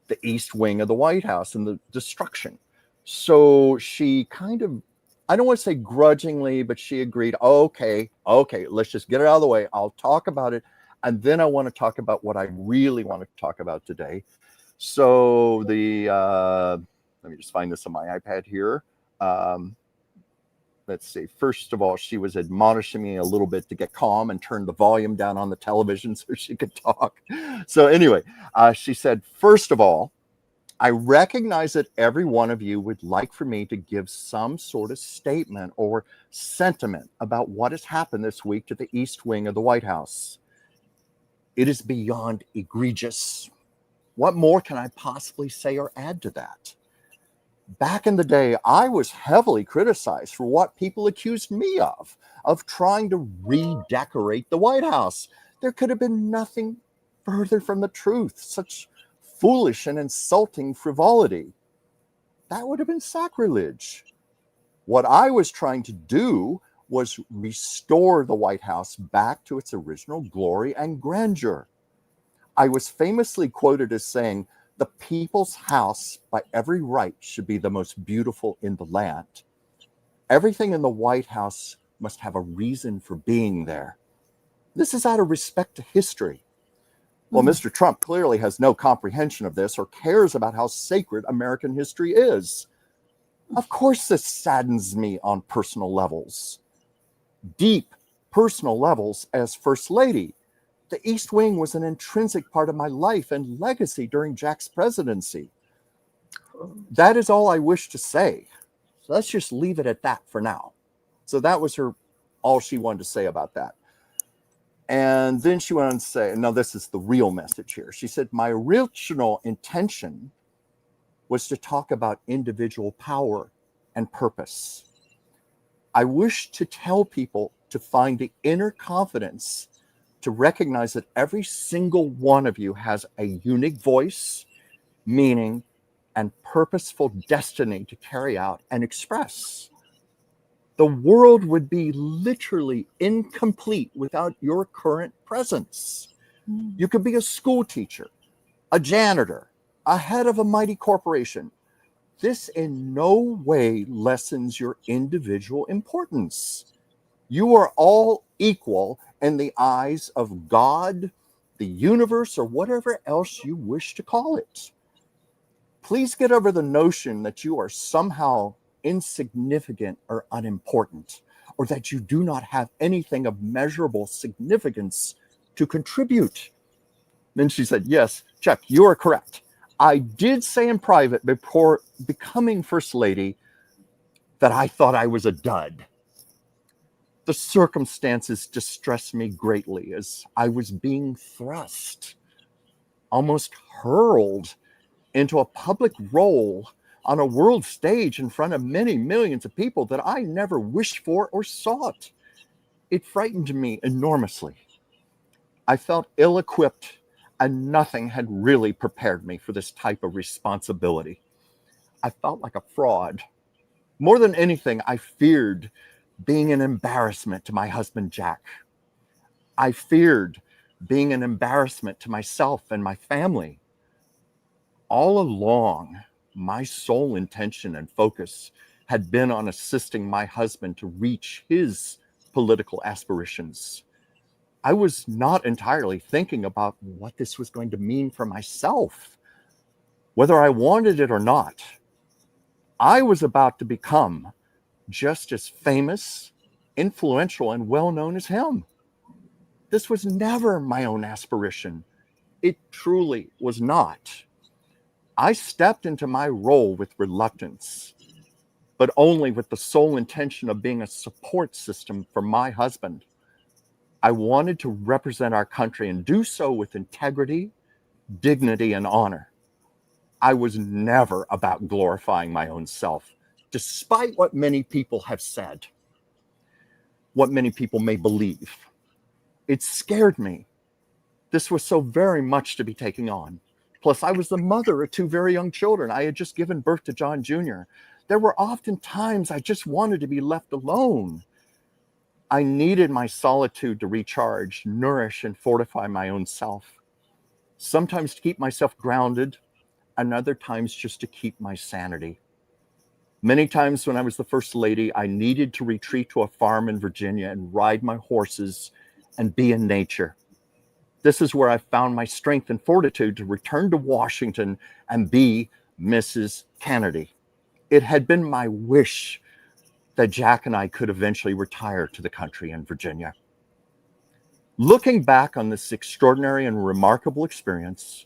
the East Wing of the White House and the destruction. So she kind of, I don't want to say grudgingly, but she agreed, okay, let's just get it out of the way. I'll talk about it. And then I want to talk about what I really want to talk about today. So let me just find this on my iPad here. Um, let's see. First of all, she was admonishing me a little bit to get calm and turn the volume down on the television so she could talk. So anyway, she said, first of all, I recognize that every one of you would like for me to give some sort of statement or sentiment about what has happened this week to the East Wing of the White House. It is beyond egregious. What more can I possibly say or add to that? Back in the day, I was heavily criticized for what people accused me of trying to redecorate the White House. There could have been nothing further from the truth. Such foolish and insulting frivolity. That would have been sacrilege. What I was trying to do was restore the White House back to its original glory and grandeur. I was famously quoted as saying, "The people's house, by every right, should be the most beautiful in the land. Everything in the White House must have a reason for being there. This is out of respect to history." Well, Mr. Trump clearly has no comprehension of this or cares about how sacred American history is. Of course, this saddens me on personal levels. Deep personal levels as First Lady. The East Wing was an intrinsic part of my life and legacy during Jack's presidency. That is all I wish to say. So let's just leave it at that for now. So that was all she wanted to say about that. And then she went on to say, no, this is the real message here. She said, my original intention was to talk about individual power and purpose. I wish to tell people to find the inner confidence to recognize that every single one of you has a unique voice, meaning, and purposeful destiny to carry out and express. The world would be literally incomplete without your current presence. You could be a school teacher, a janitor, a head of a mighty corporation. This in no way lessens your individual importance. You are all equal in the eyes of God, the universe, or whatever else you wish to call it. Please get over the notion that you are somehow insignificant or unimportant, or that you do not have anything of measurable significance to contribute. Then she said, yes, Chuck, you are correct. I did say in private before becoming First Lady that I thought I was a dud. The circumstances distressed me greatly as I was being thrust, almost hurled into a public role on a world stage in front of many millions of people that I never wished for or sought. It frightened me enormously. I felt ill-equipped, and nothing had really prepared me for this type of responsibility. I felt like a fraud. More than anything, I feared being an embarrassment to my husband, Jack. I feared being an embarrassment to myself and my family. All along, my sole intention and focus had been on assisting my husband to reach his political aspirations. I was not entirely thinking about what this was going to mean for myself, whether I wanted it or not. I was about to become just as famous, influential, and well-known as him. This was never my own aspiration. It truly was not. I stepped into my role with reluctance, but only with the sole intention of being a support system for my husband. I wanted to represent our country and do so with integrity, dignity, and honor. I was never about glorifying my own self, despite what many people have said, what many people may believe. It scared me. This was so very much to be taking on. Plus, I was the mother of two very young children. I had just given birth to John Jr. There were often times I just wanted to be left alone. I needed my solitude to recharge, nourish, and fortify my own self. Sometimes to keep myself grounded, and other times just to keep my sanity. Many times when I was the First Lady, I needed to retreat to a farm in Virginia and ride my horses and be in nature. This is where I found my strength and fortitude to return to Washington and be Mrs. Kennedy. It had been my wish that Jack and I could eventually retire to the country in Virginia. Looking back on this extraordinary and remarkable experience,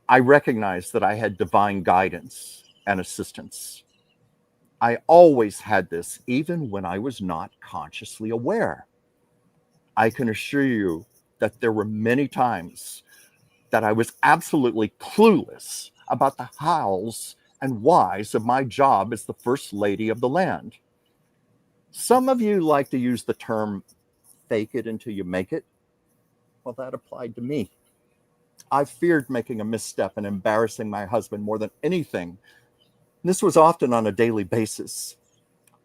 I recognized that I had divine guidance and assistance. I always had this, even when I was not consciously aware. I can assure you that there were many times that I was absolutely clueless about the hows and whys of my job as the First Lady of the land. Some of you like to use the term fake it until you make it. Well, that applied to me. I feared making a misstep and embarrassing my husband more than anything. This was often on a daily basis.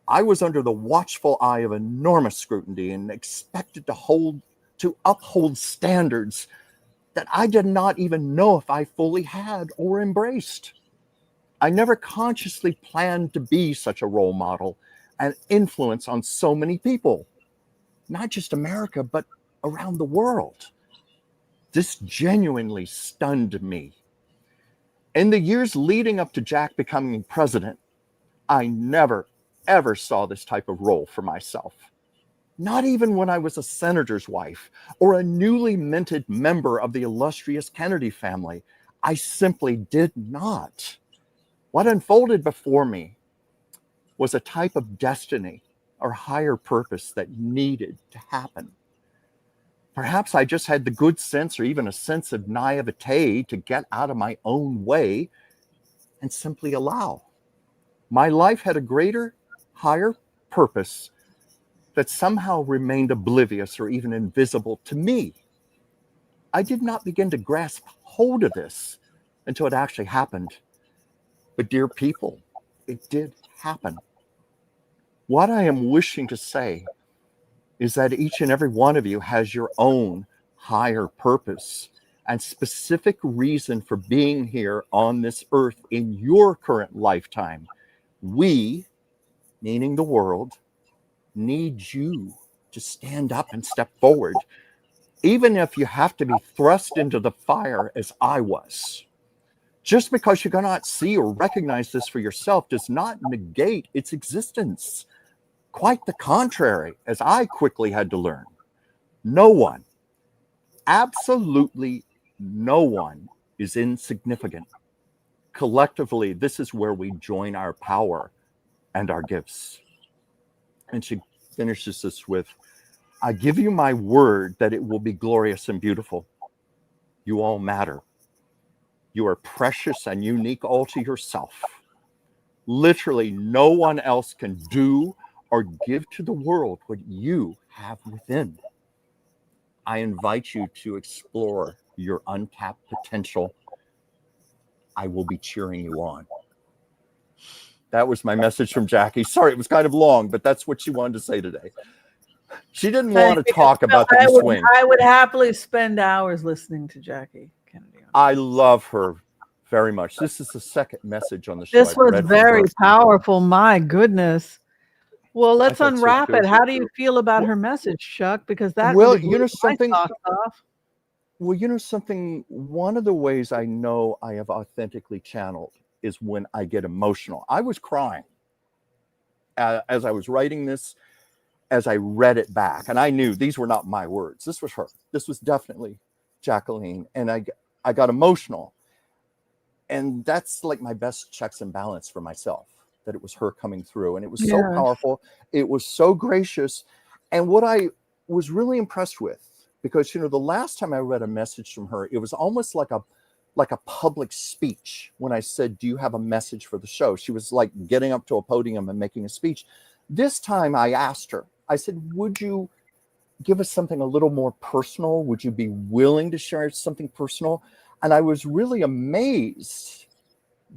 I was under the watchful eye of enormous scrutiny and expected to uphold standards that I did not even know if I fully had or embraced. I never consciously planned to be such a role model and influence on so many people, not just America, but around the world. This genuinely stunned me. In the years leading up to Jack becoming president, I never, ever saw this type of role for myself. Not even when I was a senator's wife or a newly minted member of the illustrious Kennedy family. I simply did not. What unfolded before me was a type of destiny or higher purpose that needed to happen. Perhaps I just had the good sense or even a sense of naivete to get out of my own way and simply allow. My life had a greater, higher purpose that somehow remained oblivious or even invisible to me. I did not begin to grasp hold of this until it actually happened. But dear people, it did happen. What I am wishing to say is that each and every one of you has your own higher purpose and specific reason for being here on this earth in your current lifetime. We, meaning the world, need you to stand up and step forward, even if you have to be thrust into the fire as I was. Just because you cannot see or recognize this for yourself does not negate its existence. Quite the contrary, as I quickly had to learn. No one, absolutely no one, is insignificant. Collectively, this is where we join our power and our gifts. And she finishes this with, I give you my word that it will be glorious and beautiful. You all matter. You are precious and unique all to yourself. Literally, no one else can do or give to the world what you have within. I invite you to explore your untapped potential. I will be cheering you on. That was my message from Jackie. Sorry, it was kind of long, but that's what she wanted to say today. She didn't want to talk about the swing. I would happily spend hours listening to Jackie Kennedy. I love her very much. This is the second message on the show. This was very powerful. My goodness. Well, let's unwrap it. How do you feel about her message, Chuck? Because that well, really you know something. Well, you know something. One of the ways I know I have authentically channeled is when I get emotional. I was crying as I was writing this, as I read it back, and I knew these were not my words. This was her. This was definitely Jacqueline, and I got emotional, and that's like my best checks and balance for myself. That it was her coming through, and it was so powerful. It was so gracious. And what I was really impressed with, because, you know, the last time I read a message from her, it was almost like a public speech. When I said, do you have a message for the show? She was like getting up to a podium and making a speech. This time I asked her, I said, would you give us something a little more personal? Would you be willing to share something personal? And I was really amazed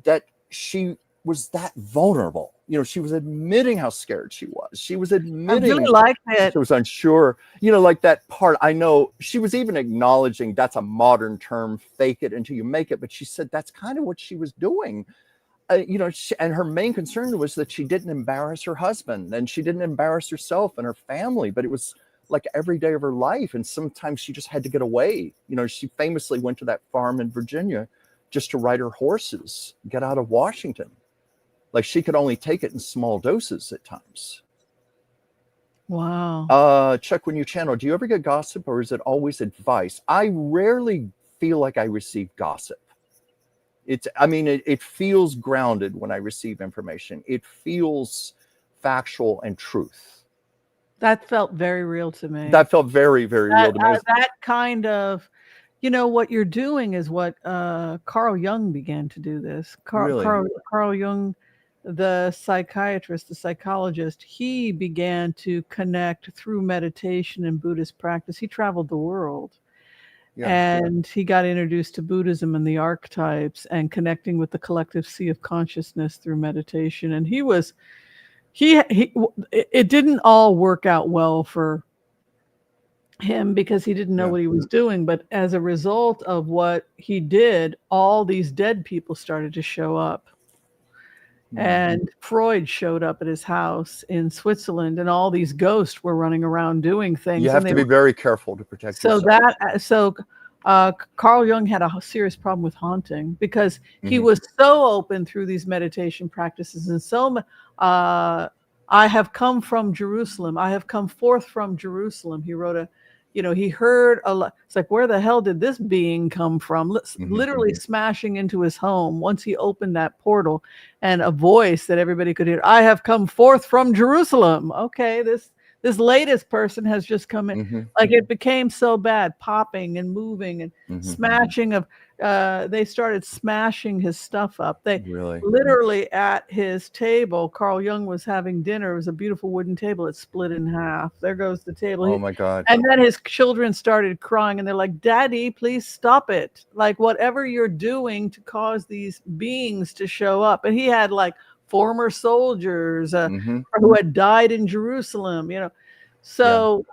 that she was that vulnerable. You know, she was admitting how scared she was. She was admitting I really like that. She was unsure. You know, like that part, I know she was even acknowledging that's a modern term, fake it until you make it. But she said that's kind of what she was doing. You know, and her main concern was that she didn't embarrass her husband and she didn't embarrass herself and her family. But it was like every day of her life. And sometimes she just had to get away. She famously went to that farm in Virginia just to ride her horses, get out of Washington. Like she could only take it in small doses at times. Wow. Chuck, when you channel, do you ever get gossip or is it always advice? I rarely feel like I receive gossip. It feels grounded when I receive information. It feels factual and truth. That felt very real to me. That felt very, very real to me. That kind of, what you're doing is what Carl Jung began to do this. Carl Jung, the psychiatrist, the psychologist, he began to connect through meditation and Buddhist practice. He traveled the world. Yeah. And he got introduced to Buddhism and the archetypes and connecting with the collective sea of consciousness through meditation. And it didn't all work out well for him because he didn't know what he was doing. But as a result of what he did, all these dead people started to show up. And Freud showed up at his house in Switzerland, and all these ghosts were running around doing things. You have to be very careful to protect yourself. Carl Jung had a serious problem with haunting because he was so open through these meditation practices and so I have come from Jerusalem. I have come forth from Jerusalem. He wrote he heard a lot. It's like, where the hell did this being come from? Literally smashing into his home once he opened that portal, and a voice that everybody could hear. I have come forth from Jerusalem. Okay, this latest person has just come in. Like it became so bad, popping and moving and smashing of. They started smashing his stuff up. They literally at his table, Carl Jung was having dinner. It was a beautiful wooden table. It split in half. There goes the table. Oh my God. And then his children started crying and they're like, Daddy, please stop it. Like whatever you're doing to cause these beings to show up. And he had like former soldiers who had died in Jerusalem, So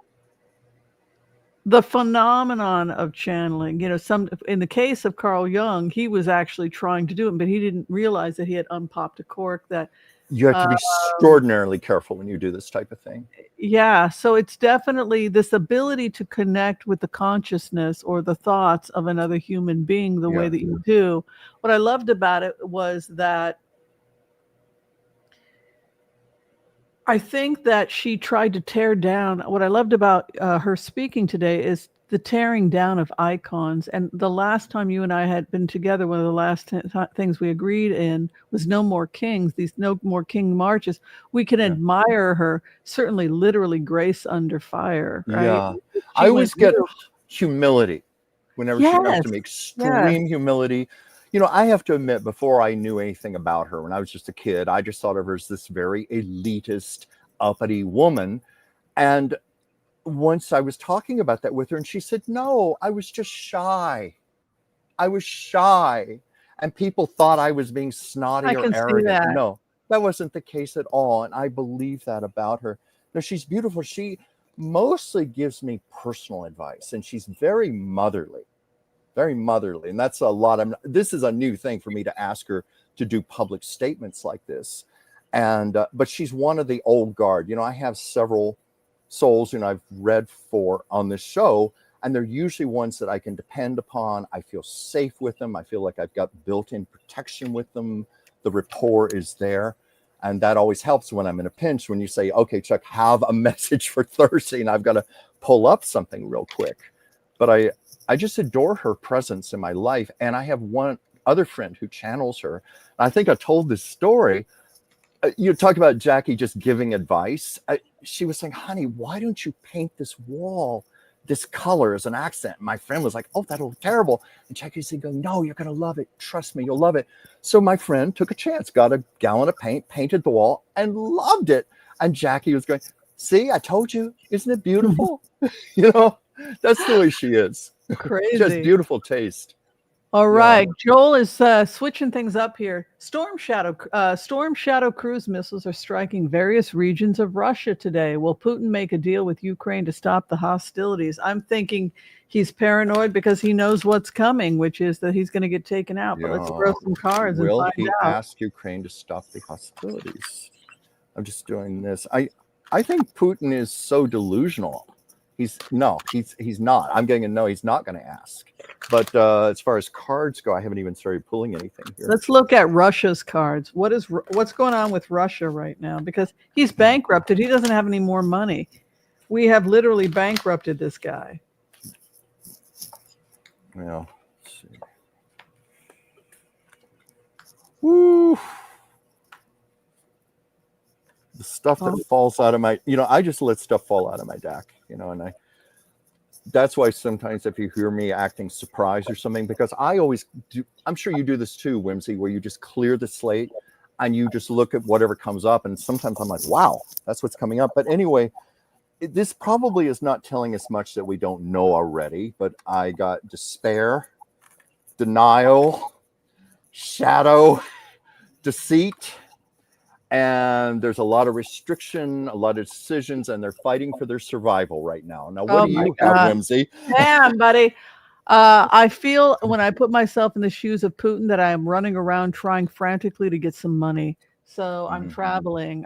the phenomenon of channeling, in the case of Carl Jung, he was actually trying to do it, but he didn't realize that he had unpopped a cork that you have to be extraordinarily careful when you do this type of thing. Yeah. So it's definitely this ability to connect with the consciousness or the thoughts of another human being the way that you do. What I loved about it was that I think that she tried to tear down. What I loved about her speaking today is the tearing down of icons. And the last time you and I had been together, one of the last things we agreed in was no more kings, these no more king marches. We can admire her, certainly literally grace under fire. Right? Yeah. I always get humility whenever she comes to me, extreme humility. I have to admit, before I knew anything about her, when I was just a kid, I just thought of her as this very elitist, uppity woman. And once I was talking about that with her, and she said, no, I was just shy. I was shy. And people thought I was being snotty or arrogant. No, that wasn't the case at all. And I believe that about her. No, she's beautiful. She mostly gives me personal advice, and she's very motherly. Very motherly. And that's a lot. This is a new thing for me to ask her to do public statements like this. And, but she's one of the old guard. I have several souls, I've read for on this show, and they're usually ones that I can depend upon. I feel safe with them. I feel like I've got built-in protection with them. The rapport is there. And that always helps when I'm in a pinch, when you say, okay, Chuck, have a message for Thursday, and I've got to pull up something real quick. But I just adore her presence in my life. And I have one other friend who channels her. I think I told this story. You talk about Jackie just giving advice. She was saying, honey, why don't you paint this wall this color as an accent? My friend was like, oh, that'll look terrible. And Jackie said, no, you're going to love it. Trust me, you'll love it. So my friend took a chance, got a gallon of paint, painted the wall, and loved it. And Jackie was going, see, I told you, isn't it beautiful? That's the way she is. Crazy. Just beautiful taste. All right. Joel is switching things up here. Storm Shadow cruise missiles are striking various regions of Russia today. Will Putin make a deal with Ukraine to stop the hostilities? I'm thinking he's paranoid because he knows what's coming, which is that he's going to get taken out. But let's throw some cards and find out. Will he ask Ukraine to stop the hostilities? I'm just doing this. I think Putin is so delusional. He's not. I'm getting a no. He's not going to ask. But as far as cards go, I haven't even started pulling anything here. Let's look at Russia's cards. What's going on with Russia right now? Because he's bankrupted. He doesn't have any more money. We have literally bankrupted this guy. Well, let's see. Woo. The stuff that falls out of my, I just let stuff fall out of my deck, and that's why sometimes if you hear me acting surprised or something, because I always do, I'm sure you do this too, Whimsy, where you just clear the slate and you just look at whatever comes up. And sometimes I'm like, wow, that's what's coming up. But anyway, this probably is not telling us much that we don't know already, but I got despair, denial, shadow, deceit, and there's a lot of restriction, a lot of decisions, and they're fighting for their survival right now. Now, what do you have, Whimsy? Damn, buddy. I feel when I put myself in the shoes of Putin that I am running around trying frantically to get some money. So I'm traveling.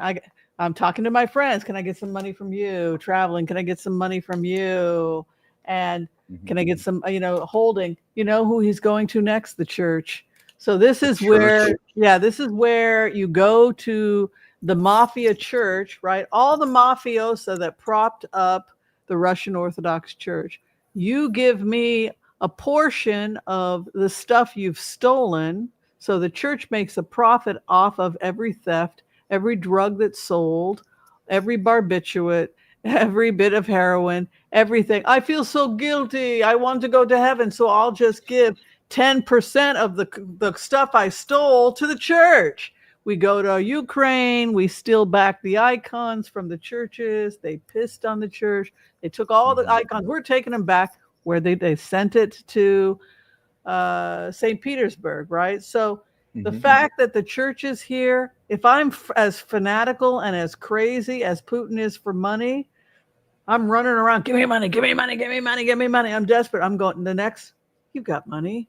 I'm talking to my friends. Can I get some money from you? Traveling. Can I get some money from you? And can I get some, holding, who he's going to next? The church. So this is where you go to the mafia church, right? All the mafiosa that propped up the Russian Orthodox Church. You give me a portion of the stuff you've stolen. So the church makes a profit off of every theft, every drug that's sold, every barbiturate, every bit of heroin, everything. I feel so guilty. I want to go to heaven. So I'll just give 10% of the stuff I stole to the church. We go to Ukraine. We steal back the icons from the churches. They pissed on the church. They took all the icons. We're taking them back where they sent it to St. Petersburg, right? So the fact that the church is here, if I'm as fanatical and as crazy as Putin is for money, I'm running around, give me money, give me money, give me money, give me money. I'm desperate. I'm going the next, you got money.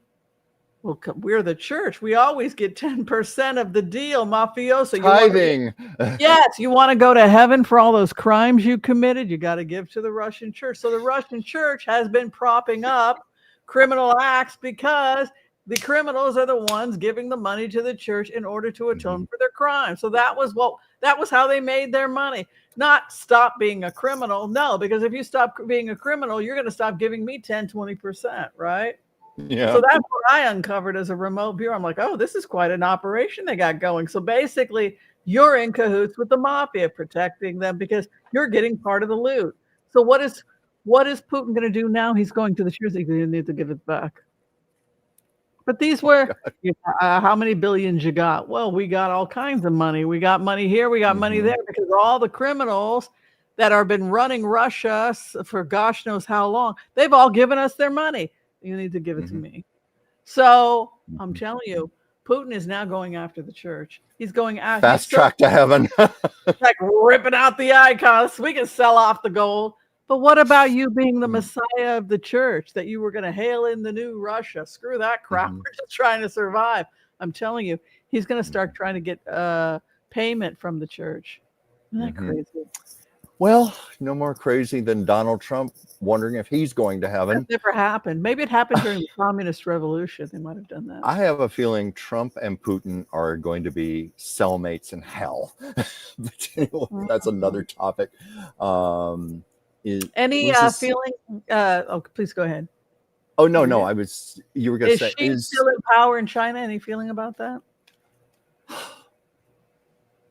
Well, we're the church. We always get 10% of the deal, mafioso. Tithing. Yes, you want to go to heaven for all those crimes you committed, you got to give to the Russian church. So the Russian church has been propping up criminal acts because the criminals are the ones giving the money to the church in order to atone for their crimes. So that was how they made their money. Not stop being a criminal. No, because if you stop being a criminal, you're going to stop giving me 10, 20%, right? Yeah. So that's what I uncovered as a remote viewer. I'm like, oh, this is quite an operation they got going. So basically, you're in cahoots with the mafia, protecting them because you're getting part of the loot. So what is Putin going to do now? He's going to the church. He's going to need to give it back. But these were how many billions you got? Well, we got all kinds of money. We got money here. We got money there because all the criminals that have been running Russia for gosh knows how long, they've all given us their money. You need to give it to me. So I'm telling you, Putin is now going after the church. He's going after fast track to heaven. Like ripping out the icons. We can sell off the gold. But what about you being the Messiah of the church, that you were going to hail in the new Russia? Screw that crap. We're just trying to survive. I'm telling you, he's going to start trying to get payment from the church. Isn't that crazy? Well, no more crazy than Donald Trump wondering if he's going to heaven. That never happened. Maybe it happened during the communist revolution. They might have done that. I have a feeling Trump and Putin are going to be cellmates in hell. But anyway, that's another topic. Any feeling? Please go ahead. Oh, no. You were going to say. Is she still in power in China? Any feeling about that?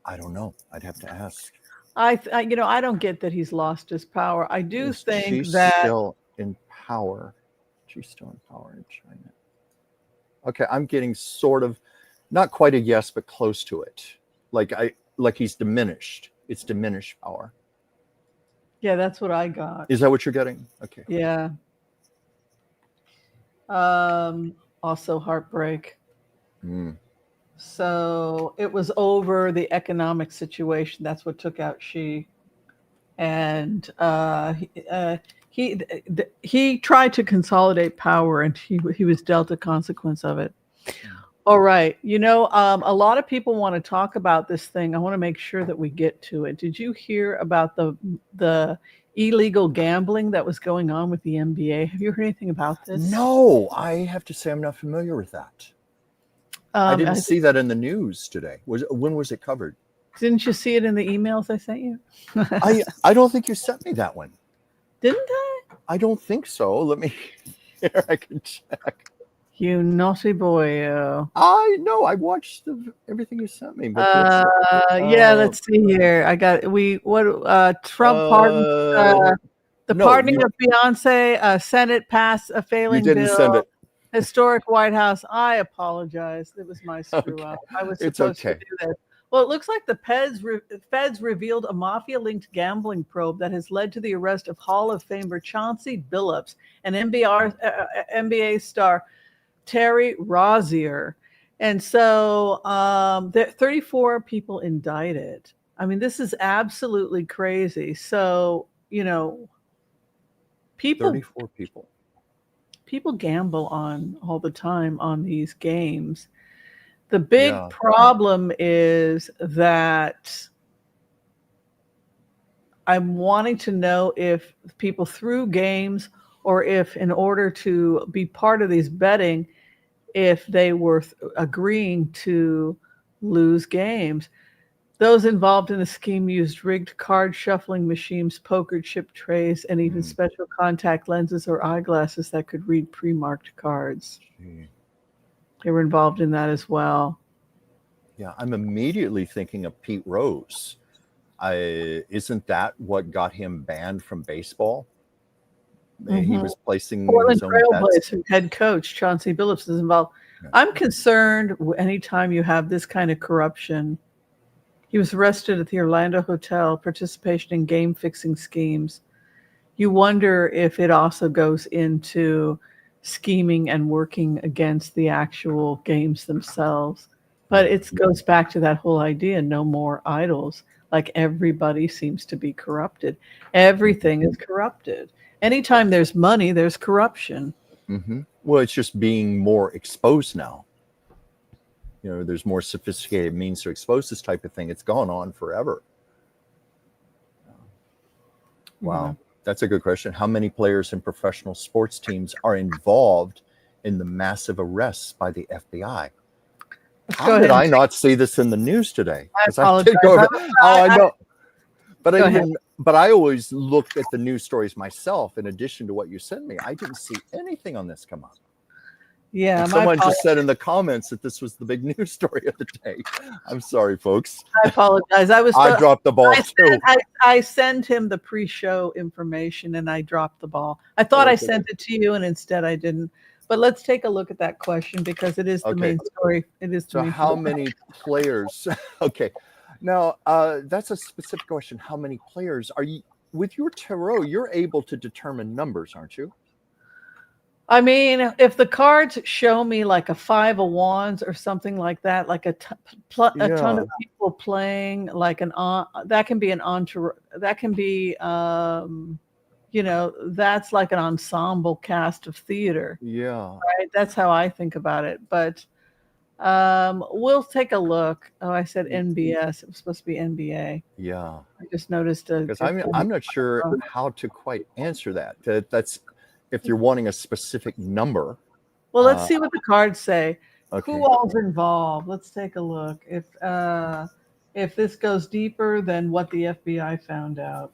I don't know. I'd have to ask. I don't get that he's lost his power. I do think she's that still in power. She's still in power in China. Okay, I'm getting sort of not quite a yes, but close to it. Like he's diminished. It's diminished power. Yeah, that's what I got. Is that what you're getting? Okay. Yeah. Also heartbreak. So it was over the economic situation. That's what took out Xi. And he tried to consolidate power, and he was dealt a consequence of it. All right. A lot of people want to talk about this thing. I want to make sure that we get to it. Did you hear about the illegal gambling that was going on with the NBA. Have you heard anything about this? No, I have to say I'm not familiar with that. I didn't see that in the news today. When was it covered? Didn't you see it in the emails I sent you? I don't think you sent me that one. Didn't I? I don't think so. Let me here. I can check. You naughty boy. I know. I watched everything you sent me. But yeah, let's see here. I got Trump pardoned the pardoning of Beyonce. Senate passed a failing bill. You didn't send it. Historic White House. I apologize. It was my screw up. I was supposed to do this. Well, it looks like the feds revealed a mafia-linked gambling probe that has led to the arrest of Hall of Famer Chauncey Billups and NBA star Terry Rozier. And so there are 34 people indicted. I mean, this is absolutely crazy. So, you know, 34 people gamble on all the time on these games. The big problem is that I'm wanting to know if people threw games or if in order to be part of these betting, if they were agreeing to lose games. Those involved in the scheme used rigged card shuffling machines, poker chip trays, and even special contact lenses or eyeglasses that could read pre-marked cards. They were involved in that as well. Yeah, I'm immediately thinking of Pete Rose. Isn't that what got him banned from baseball? He was placing Portland Trailblazers head coach Chauncey Billups is involved. Yeah. I'm concerned anytime you have this kind of corruption. He was arrested at the Orlando hotel, participation in game fixing schemes. You wonder if it also goes into scheming and working against the actual games themselves. But it goes back to that whole idea, no more idols. Like everybody seems to be corrupted. Everything is corrupted. Anytime there's money, there's corruption. Well, it's just being more exposed now. You know, there's more sophisticated means to expose this type of thing. It's gone on forever. Wow. That's a good question. How many players in professional sports teams are involved in the massive arrests by the FBI? How did I not see this in the news today? I apologize. I know. But I always look at the news stories myself in addition to what you sent me. I didn't see anything on this come up. Yeah. Someone just said in the comments that this was the big news story of the day. I'm sorry, folks. I apologize. I dropped the ball too. I sent him the pre-show information and I dropped the ball. I thought I sent it to you and instead I didn't. But let's take a look at that question because it is the main story. It is the main how many players? Okay. Now, that's a specific question. How many players are you with your tarot? You're able to determine numbers, aren't you? I mean, if the cards show me like a 5 of wands or something like that, like a ton of people playing, like that can be an entourage. That can be, you know, that's like an ensemble cast of theater. Yeah. Right. That's how I think about it. But we'll take a look. Oh, I said NBS. It was supposed to be NBA. Yeah. I just noticed because I'm not sure how to quite answer that. That's if you're wanting a specific number. Well, let's see what the cards say. Okay. Who all's involved? Let's take a look. If this goes deeper than what the FBI found out.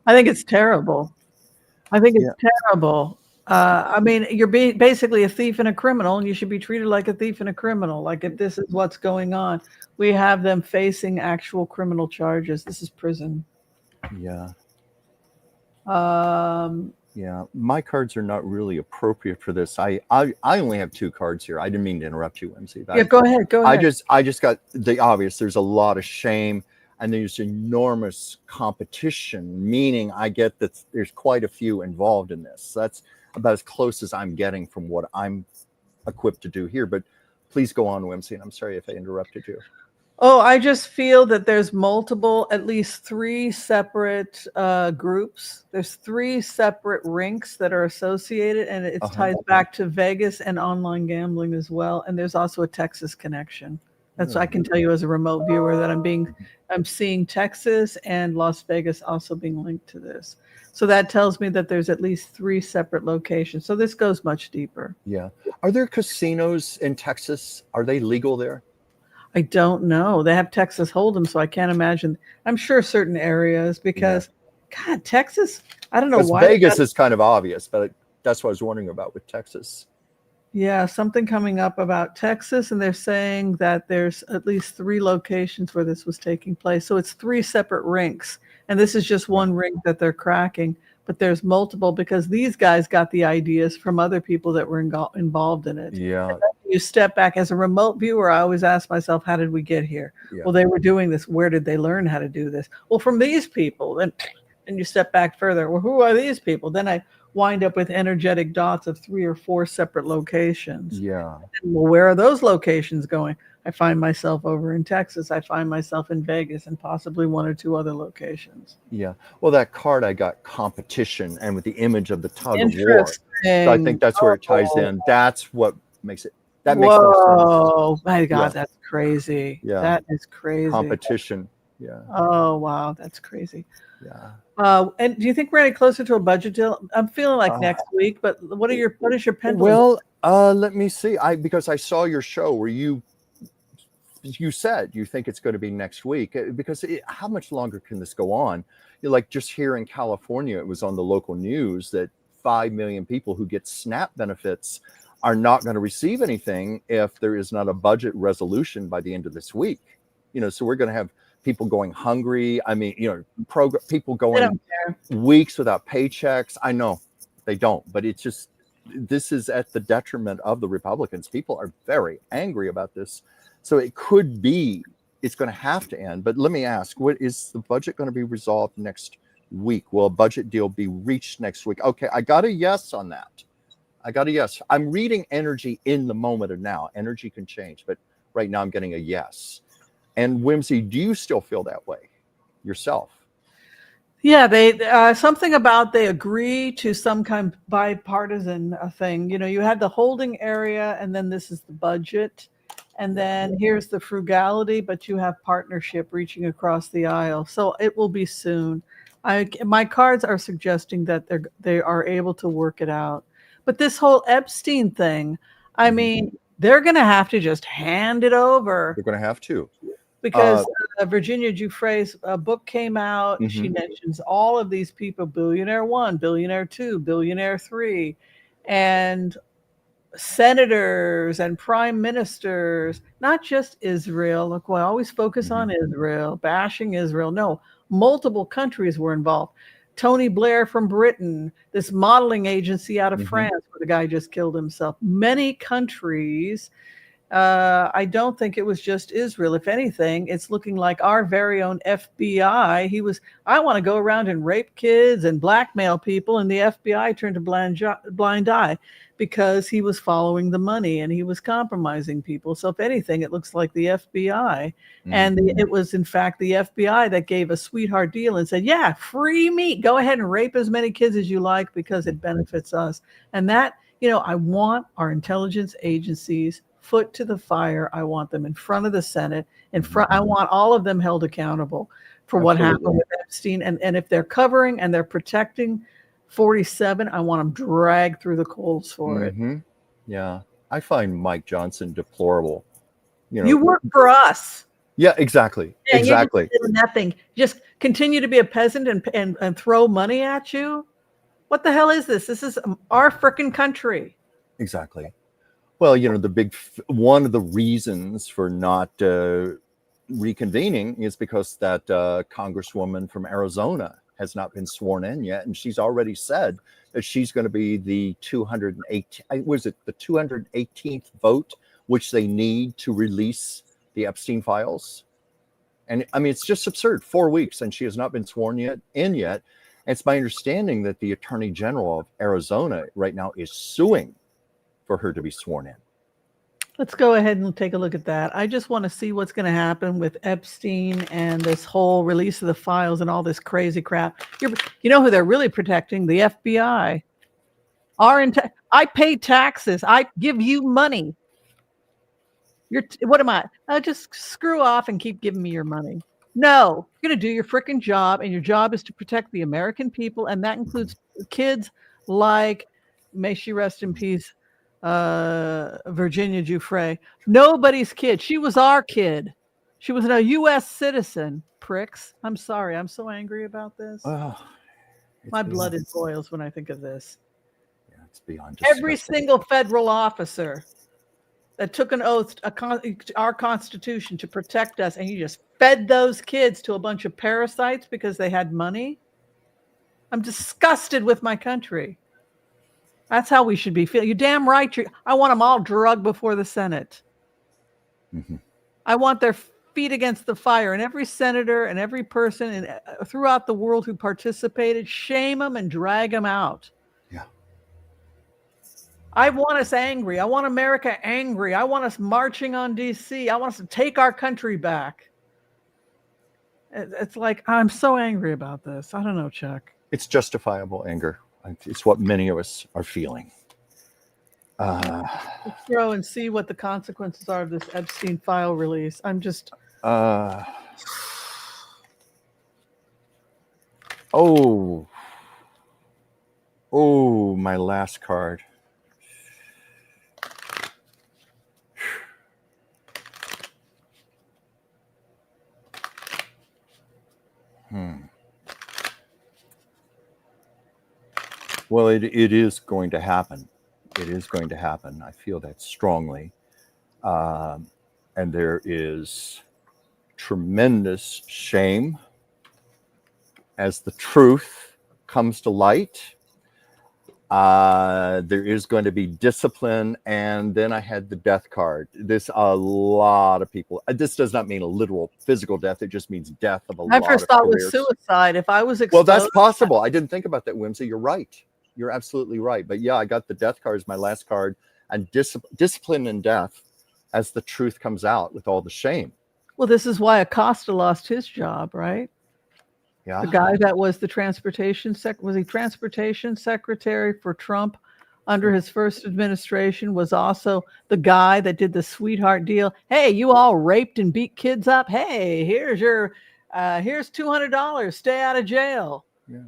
I think it's terrible. I think it's terrible. I mean, you're basically a thief and a criminal, and you should be treated like a thief and a criminal. Like if this is what's going on, we have them facing actual criminal charges. This is prison. Yeah. Yeah. My cards are not really appropriate for this. I only have 2 cards here. I didn't mean to interrupt you, Whimsy. Yeah, go ahead. Go ahead. I just got the obvious. There's a lot of shame. And there's enormous competition, meaning I get that there's quite a few involved in this. That's about as close as I'm getting from what I'm equipped to do here. But please go on, Whimsy, and I'm sorry if I interrupted you. Oh, I just feel that there's multiple, at least 3 separate groups. There's 3 separate rinks that are associated, and it ties back to Vegas and online gambling as well. And there's also a Texas connection. That's I can tell you as a remote viewer that I'm seeing Texas and Las Vegas also being linked to this. So that tells me that there's at least 3 separate locations. So this goes much deeper. Yeah. Are there casinos in Texas? Are they legal there? I don't know. They have Texas Hold'em, so I can't imagine. I'm sure certain areas because, God, Texas. I don't know why. Vegas is kind of obvious, but that's what I was wondering about with Texas. Yeah, something coming up about Texas, and they're saying that there's at least 3 locations where this was taking place. So it's 3 separate rinks, and this is just one rink that they're cracking. But there's multiple because these guys got the ideas from other people that were involved in it. Yeah. You step back as a remote viewer. I always ask myself, how did we get here? Yeah. Well, they were doing this. Where did they learn how to do this? Well, from these people. And you step back further. Well, who are these people? Then I wind up with energetic dots of 3 or 4 separate locations. Yeah. And, well, where are those locations going? I find myself over in Texas. I find myself in Vegas and possibly 1 or 2 other locations. Yeah. Well, that card I got, competition, and with the image of the tug of war. So I think that's where it ties in. That's what makes it. That makes more sense. Oh my God, that's crazy. Yeah. That is crazy. Competition. Yeah. Oh wow, that's crazy. Yeah. And do you think we're getting closer to a budget deal? I'm feeling like next week, but what is your pendulum? Well, let me see. Because I saw your show where you said you think it's going to be next week, because how much longer can this go on? Like just here in California, it was on the local news that 5 million people who get SNAP benefits are not going to receive anything if there is not a budget resolution by the end of this week. So we're going to have people going hungry. I mean, people going weeks without paychecks. I know they don't, but it's just, this is at the detriment of the Republicans. People are very angry about this. So it could be, it's going to have to end. But let me ask, what is the budget going to be resolved next week? Will a budget deal be reached next week? Okay, I got a yes on that. I got a yes. I'm reading energy in the moment of now. Energy can change, but right now I'm getting a yes. And Whimsy, do you still feel that way yourself? Yeah, they something about they agree to some kind of bipartisan thing. You had the holding area, and then this is the budget. And then here's the frugality, but you have partnership reaching across the aisle. So it will be soon. My cards are suggesting that they are able to work it out. But this whole Epstein thing, I mean, they're going to have to just hand it over. They're going to have to. Because Virginia Giuffre's book came out. She mentions all of these people, billionaire 1, billionaire 2, billionaire 3, and senators and prime ministers, not just Israel. Look, I always focus on Israel, bashing Israel. No, multiple countries were involved. Tony Blair from Britain, this modeling agency out of France where the guy just killed himself. Many countries. I don't think it was just Israel. If anything, it's looking like our very own FBI. I want to go around and rape kids and blackmail people, and the FBI turned a blind eye because he was following the money and he was compromising people. So if anything, it looks like the FBI. And it was, in fact, the FBI that gave a sweetheart deal and said, yeah, free meat. Go ahead and rape as many kids as you like because it benefits us. And that, I want our intelligence agencies foot to the fire. I want them in front of the Senate. I want all of them held accountable for what happened with Epstein. And if they're covering and they're protecting 47, I want them dragged through the coals for it. Yeah. I find Mike Johnson deplorable. You work for us. Yeah, exactly. Yeah, exactly. You just nothing. Just continue to be a peasant and throw money at you. What the hell is this? This is our frickin' country. Exactly. Well, one of the reasons for not reconvening is because that congresswoman from Arizona has not been sworn in yet, and she's already said that she's going to be the 218th vote, which they need to release the Epstein files. And I mean, it's just absurd. 4 weeks, and she has not been sworn in yet. And it's my understanding that the Attorney General of Arizona right now is suing for her to be sworn in. Let's go ahead and take a look at that. I just want to see what's going to happen with Epstein and this whole release of the files and all this crazy crap. You know who they're really protecting? The FBI. I pay taxes. I give you money. What am I? Just screw off and keep giving me your money. No, you're going to do your freaking job, and your job is to protect the American people, and that includes kids like, may she rest in peace, Virginia Giuffre. Nobody's kid. She was our kid. She was a U.S. citizen. Pricks. I'm sorry. I'm so angry about this. My blood boils when I think of this. Yeah, it's beyond disgusting. Every single federal officer that took an oath, our Constitution, to protect us, and you just fed those kids to a bunch of parasites because they had money. I'm disgusted with my country. That's how we should be feeling. You're damn right. I want them all drugged before the Senate. Mm-hmm. I want their feet against the fire, and every senator and every person throughout the world who participated, shame them and drag them out. Yeah. I want us angry. I want America angry. I want us marching on DC. I want us to take our country back. It's like, I'm so angry about this. I don't know, Chuck. It's justifiable anger. It's what many of us are feeling. Let's throw and see what the consequences are of this Epstein file release. I'm just... Oh, my last card. Well, it is going to happen. It is going to happen. I feel that strongly. And there is tremendous shame as the truth comes to light. There is going to be discipline. And then I had the death card. A lot of people. This does not mean a literal physical death. It just means death of a lot of careers. I first thought it was suicide. If I was exposed... Well, that's possible. I didn't think about that, Whimsy. You're right. You're absolutely right. But yeah, I got the death card as my last card. And discipline and death as the truth comes out with all the shame. Well, this is why Acosta lost his job, right? Yeah. The guy that was the transportation secretary for Trump under his first administration was also the guy that did the sweetheart deal. Hey, you all raped and beat kids up. Hey, here's $200. Stay out of jail. Yeah.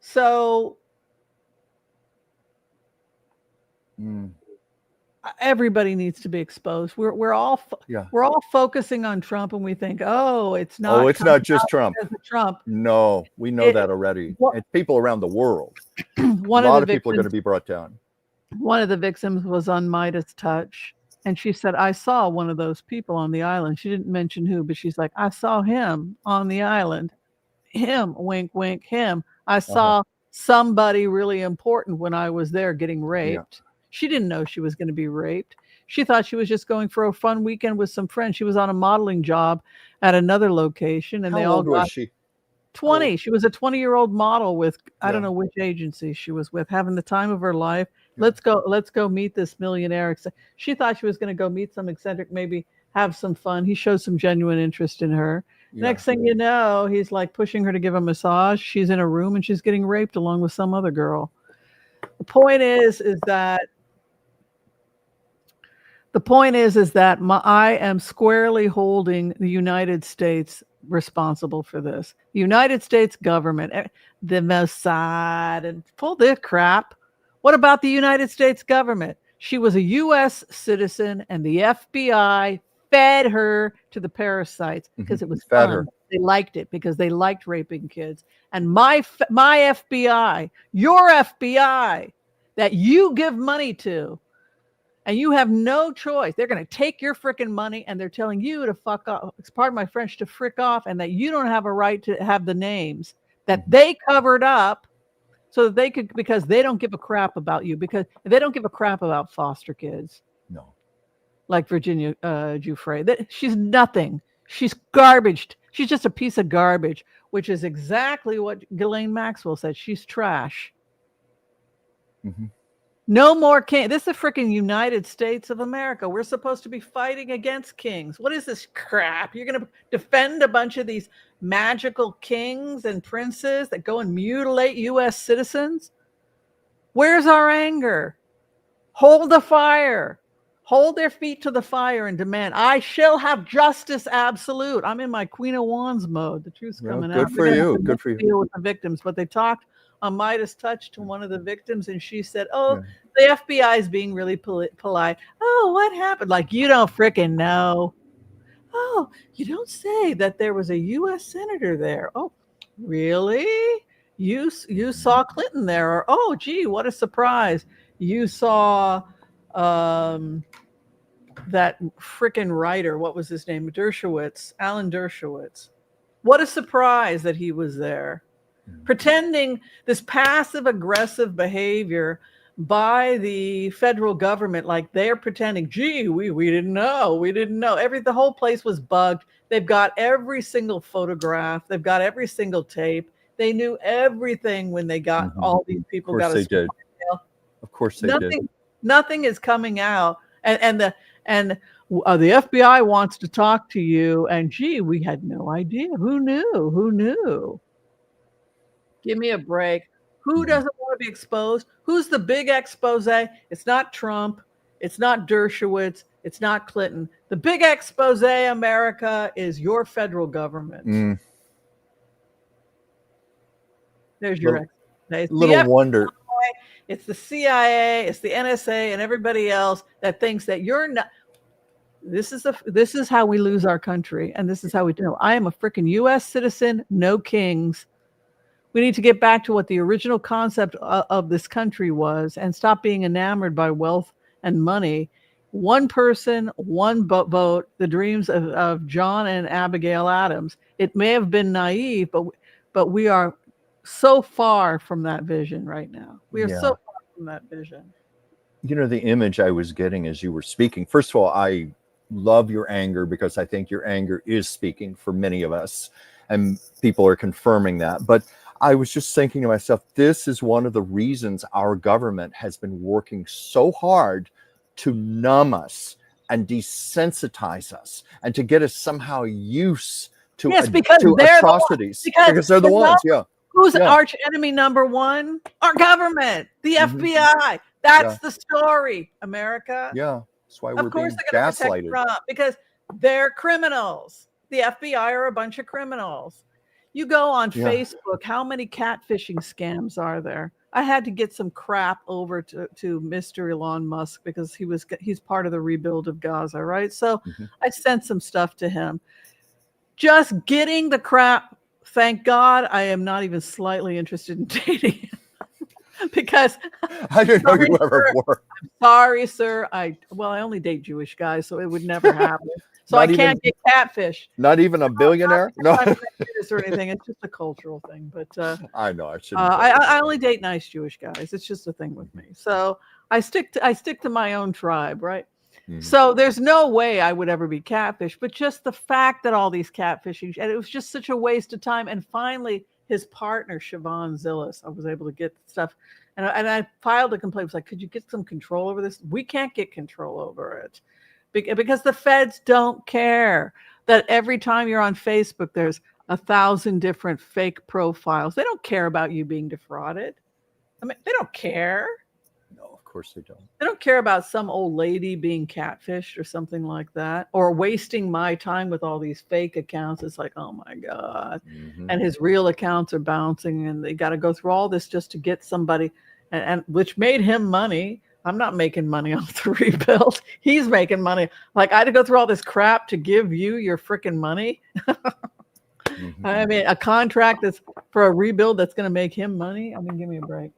So everybody needs to be exposed. We're all focusing on Trump, and we think, it's not. Oh, it's not just Trump. Trump. No, we know that already. And people around the world. A lot of people are going to be brought down. One of the victims was on Midas Touch, and she said, I saw one of those people on the island. She didn't mention who, but she's like, I saw him on the island. Him, wink, wink, him. I saw somebody really important when I was there getting raped. Yeah. She didn't know she was going to be raped. She thought she was just going for a fun weekend with some friends. She was on a modeling job at another location, and How old was she? 20. She was a 20-year-old model with, I don't know which agency she was with, having the time of her life. Yeah. Let's go meet this millionaire. She thought she was going to go meet some eccentric, maybe have some fun. He showed some genuine interest in her. Yeah. Next thing you know, he's like pushing her to give a massage. She's in a room and she's getting raped along with some other girl. The point is that I am squarely holding the United States responsible for this. The United States government, the Mossad, and pull this crap. What about the United States government? She was a U.S. citizen, and the FBI fed her to the parasites because it was fun. Her. They liked it because they liked raping kids. And my FBI, your FBI, that you give money to, and you have no choice. They're going to take your freaking money, and they're telling you to fuck off. It's pardon my French, to frick off, and that you don't have a right to have the names that they covered up so that they could, because they don't give a crap about you, because they don't give a crap about foster kids. No. Like Virginia Giuffre. She's nothing. She's garbage. She's just a piece of garbage, which is exactly what Ghislaine Maxwell said. She's trash. Mm-hmm. No more king. This is the freaking United States of America. We're supposed to be fighting against kings. What is this crap? You're going to defend a bunch of these magical kings and princes that go and mutilate U.S. citizens? Where's our anger? Hold the fire. Hold their feet to the fire and demand, I shall have justice absolute. I'm in my Queen of Wands mode. The truth's coming out. Good for you. Good for you. Deal with the victims, but they talked on Midas Touch to one of the victims, and she said, "Oh, Yeah. the FBI is being really polite. Oh, what happened? Like, you don't freaking know. Oh, you don't say that there was a U.S. senator there. Oh, really? You saw Clinton there? Or, oh, gee, what a surprise! You saw that freaking writer. What was his name? Dershowitz, Alan Dershowitz. What a surprise that he was there." Pretending this passive aggressive behavior by the federal government, like they're pretending, gee, we didn't know. The whole place was bugged. They've got every single photograph. They've got every single tape. They knew everything when they got all these people. Of course they did. Of course they did. Nothing is coming out, and the FBI wants to talk to you. And gee, we had no idea. Who knew? Give me a break. Who doesn't want to be exposed? Who's the big expose? It's not Trump. It's not Dershowitz. It's not Clinton. The big expose, America, is your federal government. There's your expose. Little wonder. It's the CIA, it's the NSA, and everybody else that thinks that you're not. This is how we lose our country, and this is how we do. I am a freaking U.S. citizen, no kings. We need to get back to what the original concept of this country was and stop being enamored by wealth and money. One person, one vote, the dreams of John and Abigail Adams. It may have been naive, but we are so far from that vision right now. We are so far from that vision. The image I was getting as you were speaking, first of all, I love your anger because I think your anger is speaking for many of us, and people are confirming that. But I was just thinking to myself, this is one of the reasons our government has been working so hard to numb us and desensitize us and to get us somehow used to, to atrocities. Because they're the ones, Who's arch enemy number one? Our government, the FBI. That's the story, America. Yeah, that's why we're being gaslighted. Trump, because they're criminals. The FBI are a bunch of criminals. You go on Facebook, how many catfishing scams are there? I had to get some crap over to Mr. Elon Musk because he's part of the rebuild of Gaza, right? So I sent some stuff to him. Just getting the crap. Thank God I am not even slightly interested in dating him. Because I didn't know you ever were. I'm sorry, sir. I only date Jewish guys, so it would never happen. So I can't get catfish. Not even a billionaire? No. Or anything. It's just a cultural thing. But I know I shouldn't. I only date nice Jewish guys. It's just a thing with me. So I stick to my own tribe, right? So there's no way I would ever be catfish. But just the fact that all these catfishing, and it was just such a waste of time. And finally, his partner, Siobhan Zillis, I was able to get stuff. And I filed a complaint. I was like, could you get some control over this? We can't get control over it. Because the feds don't care that every time you're on Facebook, there's 1,000 different fake profiles. They don't care about you being defrauded. I mean, they don't care. No, of course they don't. They don't care about some old lady being catfished or something like that, or wasting my time with all these fake accounts. It's like, oh my God. And his real accounts are bouncing, and they got to go through all this just to get somebody, and which made him money. I'm not making money off the rebuild. He's making money. Like, I had to go through all this crap to give you your freaking money. I mean, a contract that's for a rebuild that's going to make him money. I mean, give me a break.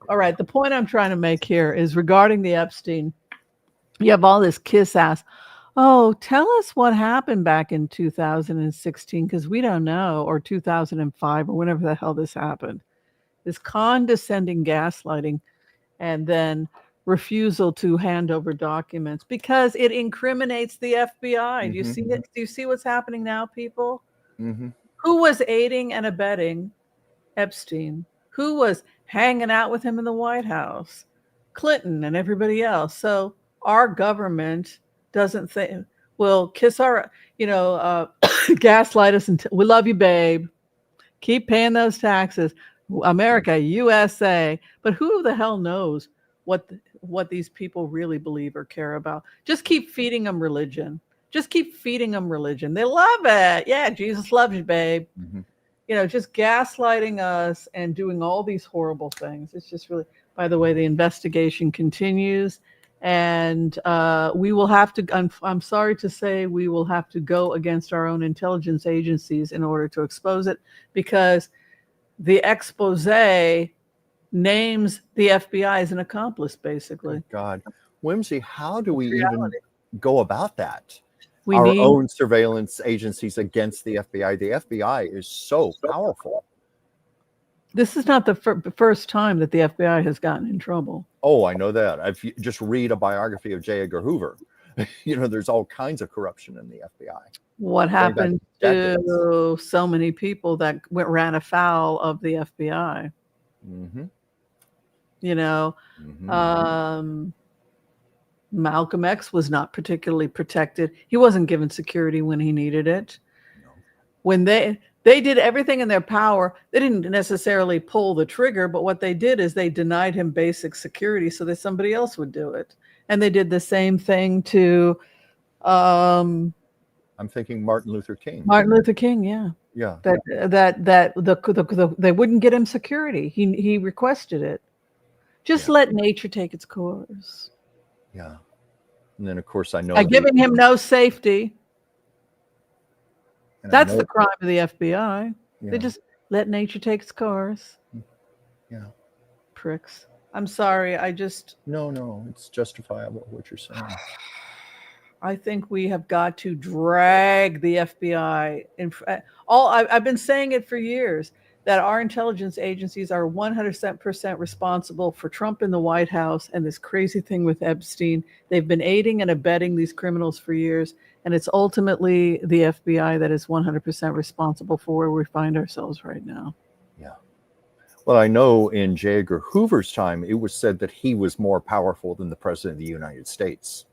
All right. The point I'm trying to make here is regarding the Epstein. You have all this kiss ass. Oh, tell us what happened back in 2016, because we don't know, or 2005, or whenever the hell this happened. This condescending gaslighting, and then refusal to hand over documents because it incriminates the FBI. Do you see it? Do you see what's happening now, people? Who was aiding and abetting Epstein? Who was hanging out with him in the White House? Clinton and everybody else. So our government doesn't think will kiss our, gaslight us until we love you, babe. Keep paying those taxes. America, USA. But who the hell knows what these people really believe or care about? Just keep feeding them religion. Just keep feeding them religion. They love it. Yeah, Jesus loves you, babe. Mm-hmm. Just gaslighting us and doing all these horrible things. It's just really, by the way, the investigation continues. And we will have to, I'm sorry to say, we will have to go against our own intelligence agencies in order to expose it, because the expose names the FBI as an accomplice, basically. God, Whimsy, how do we even go about that? We Our need own surveillance agencies against the FBI. The FBI is so powerful. This is not the first time that the FBI has gotten in trouble. Oh, I know that. If you just read a biography of J. Edgar Hoover, there's all kinds of corruption in the FBI. What happened to so many people that ran afoul of the FBI? Mm-hmm. Mm-hmm. Malcolm X was not particularly protected. He wasn't given security when he needed it. No. When they did everything in their power, they didn't necessarily pull the trigger, but what they did is they denied him basic security so that somebody else would do it. And they did the same thing to I'm thinking Martin Luther King. Martin Luther King, yeah. Yeah. They wouldn't get him security. He requested it. Just let nature take its course. Yeah. And then, of course, I know by giving him no safety. That's the crime of the FBI. Yeah. They just let nature take its course. Yeah. Pricks. I'm sorry. No, it's justifiable what you're saying. I think we have got to drag the FBI. I've been saying it for years, that our intelligence agencies are 100% responsible for Trump in the White House and this crazy thing with Epstein. They've been aiding and abetting these criminals for years, and it's ultimately the FBI that is 100% responsible for where we find ourselves right now. Yeah. Well, I know in J. Edgar Hoover's time, it was said that he was more powerful than the President of the United States.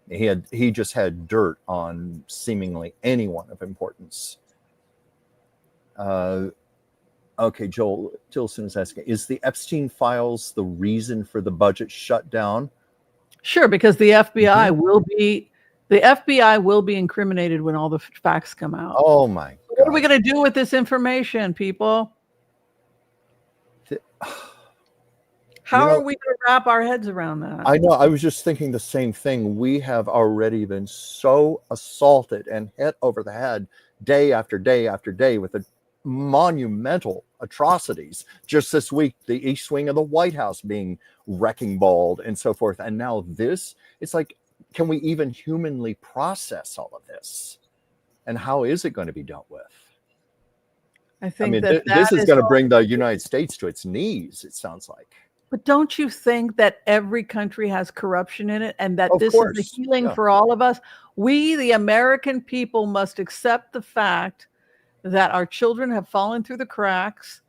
He just had dirt on seemingly anyone of importance. Okay, Joel Tilson is asking, is the Epstein files the reason for the budget shutdown? Sure, because the FBI will be incriminated when all the facts come out. Oh my God. What are we going to do with this information, people? How are we going to wrap our heads around that? I know. I was just thinking the same thing. We have already been so assaulted and hit over the head day after day after day with the monumental atrocities. Just this week, the East Wing of the White House being wrecking balled and so forth. And now this, it's like, can we even humanly process all of this? And how is it going to be dealt with? I mean, this is going to bring the United States to its knees, it sounds like. But don't you think that every country has corruption in it, and that this is the healing for all of us? We, the American people, must accept the fact that our children have fallen through the cracks,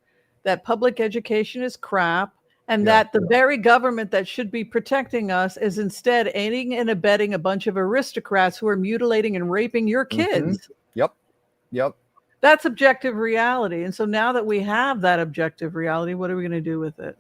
that public education is crap, and that the very government that should be protecting us is instead aiding and abetting a bunch of aristocrats who are mutilating and raping your kids. Mm-hmm. Yep. That's objective reality. And so now that we have that objective reality, what are we going to do with it?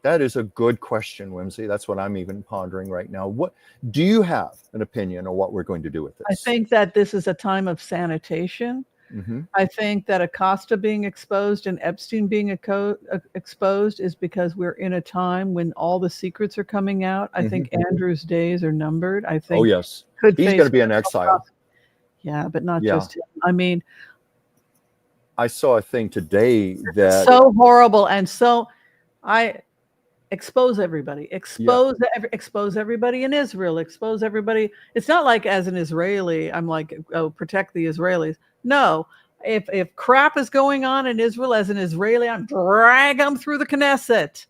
That is a good question, Whimsy. That's what I'm even pondering right now. What do you have an opinion on what we're going to do with this? I think that this is a time of sanitation. Mm-hmm. I think that Acosta being exposed and Epstein being exposed is because we're in a time when all the secrets are coming out. I think Andrew's days are numbered. I think he's going to be in exile. Yeah, but not just him. I mean, I saw a thing today that so horrible, and so I expose everybody, expose everybody in Israel, expose everybody. It's not like as an Israeli, I'm like, oh, protect the Israelis. No, if crap is going on in Israel as an Israeli, I'm drag them through the Knesset.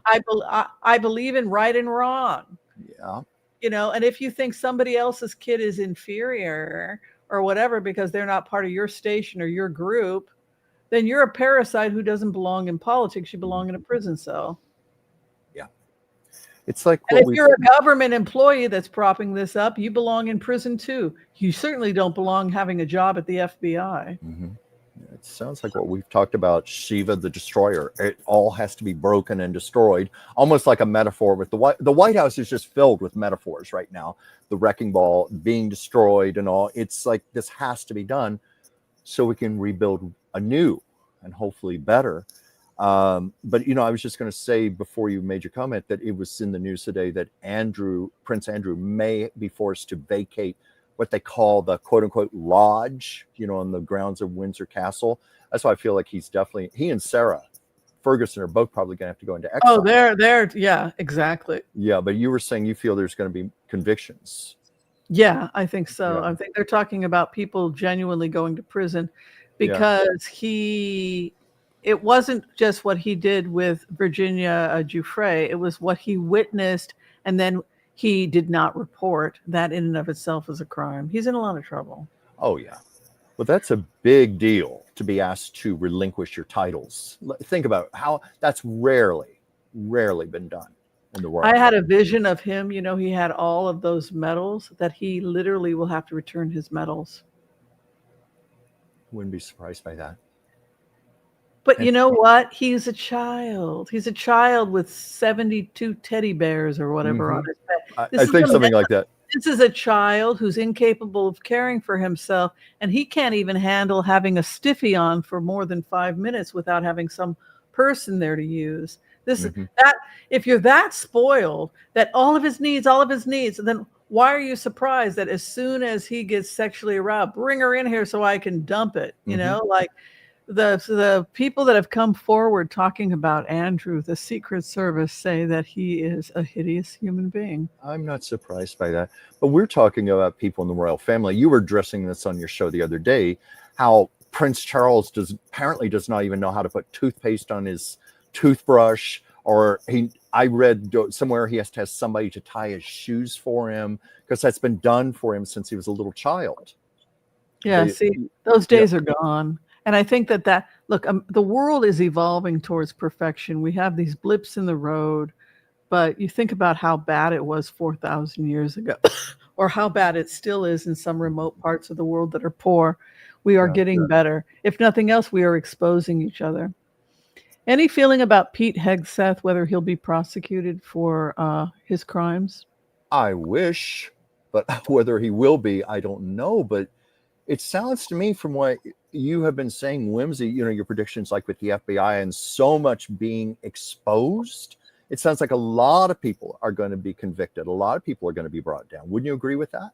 I believe in right and wrong. Yeah. And if you think somebody else's kid is inferior or whatever because they're not part of your station or your group, then you're a parasite who doesn't belong in politics. You belong in a prison cell. Yeah. It's like And what if we you're a government employee that's propping this up, you belong in prison too. You certainly don't belong having a job at the FBI. Mhm. It sounds like what we've talked about, Shiva the Destroyer. It all has to be broken and destroyed, almost like a metaphor. With the White House is just filled with metaphors right now. The wrecking ball being destroyed and all. It's like this has to be done so we can rebuild anew and hopefully better. But I was just going to say before you made your comment that it was in the news today that Prince Andrew may be forced to vacate what they call the quote unquote lodge, on the grounds of Windsor Castle. That's why I feel like he and Sarah Ferguson are both probably going to have to go into exile. Oh, yeah, exactly. Yeah, but you were saying you feel there's going to be convictions. Yeah, I think so. Yeah. I think they're talking about people genuinely going to prison because it wasn't just what he did with Virginia Giuffre, it was what he witnessed and then he did not report. That in and of itself is a crime. He's in a lot of trouble. Oh, yeah. Well, that's a big deal to be asked to relinquish your titles. Think about how that's rarely been done in the world. I had a vision of him. He had all of those medals that he literally will have to return his medals. Wouldn't be surprised by that. But you know what? He's a child. He's a child with 72 teddy bears or whatever on his bed. I think something like that. This is a child who's incapable of caring for himself, and he can't even handle having a stiffy on for more than 5 minutes without having some person there to use. If you're that spoiled that all of his needs, then why are you surprised that as soon as he gets sexually aroused, bring her in here so I can dump it? Like the people that have come forward talking about Andrew, the Secret Service, say that he is a hideous human being. I'm not surprised by that. But we're talking about people in the royal family. You were addressing this on your show the other day, how Prince Charles apparently does not even know how to put toothpaste on his toothbrush, or I read somewhere he has to have somebody to tie his shoes for him because that's been done for him since he was a little child. Yeah, those days are gone. And I think that look, the world is evolving towards perfection. We have these blips in the road, but you think about how bad it was 4,000 years ago, or how bad it still is in some remote parts of the world that are poor. We are getting better. If nothing else, we are exposing each other. Any feeling about Pete Hegseth, whether he'll be prosecuted for his crimes? I wish, but whether he will be, I don't know. But it sounds to me from what you have been saying, Whimsy, your predictions like with the FBI and so much being exposed, it sounds like a lot of people are going to be convicted. A lot of people are going to be brought down. Wouldn't you agree with that?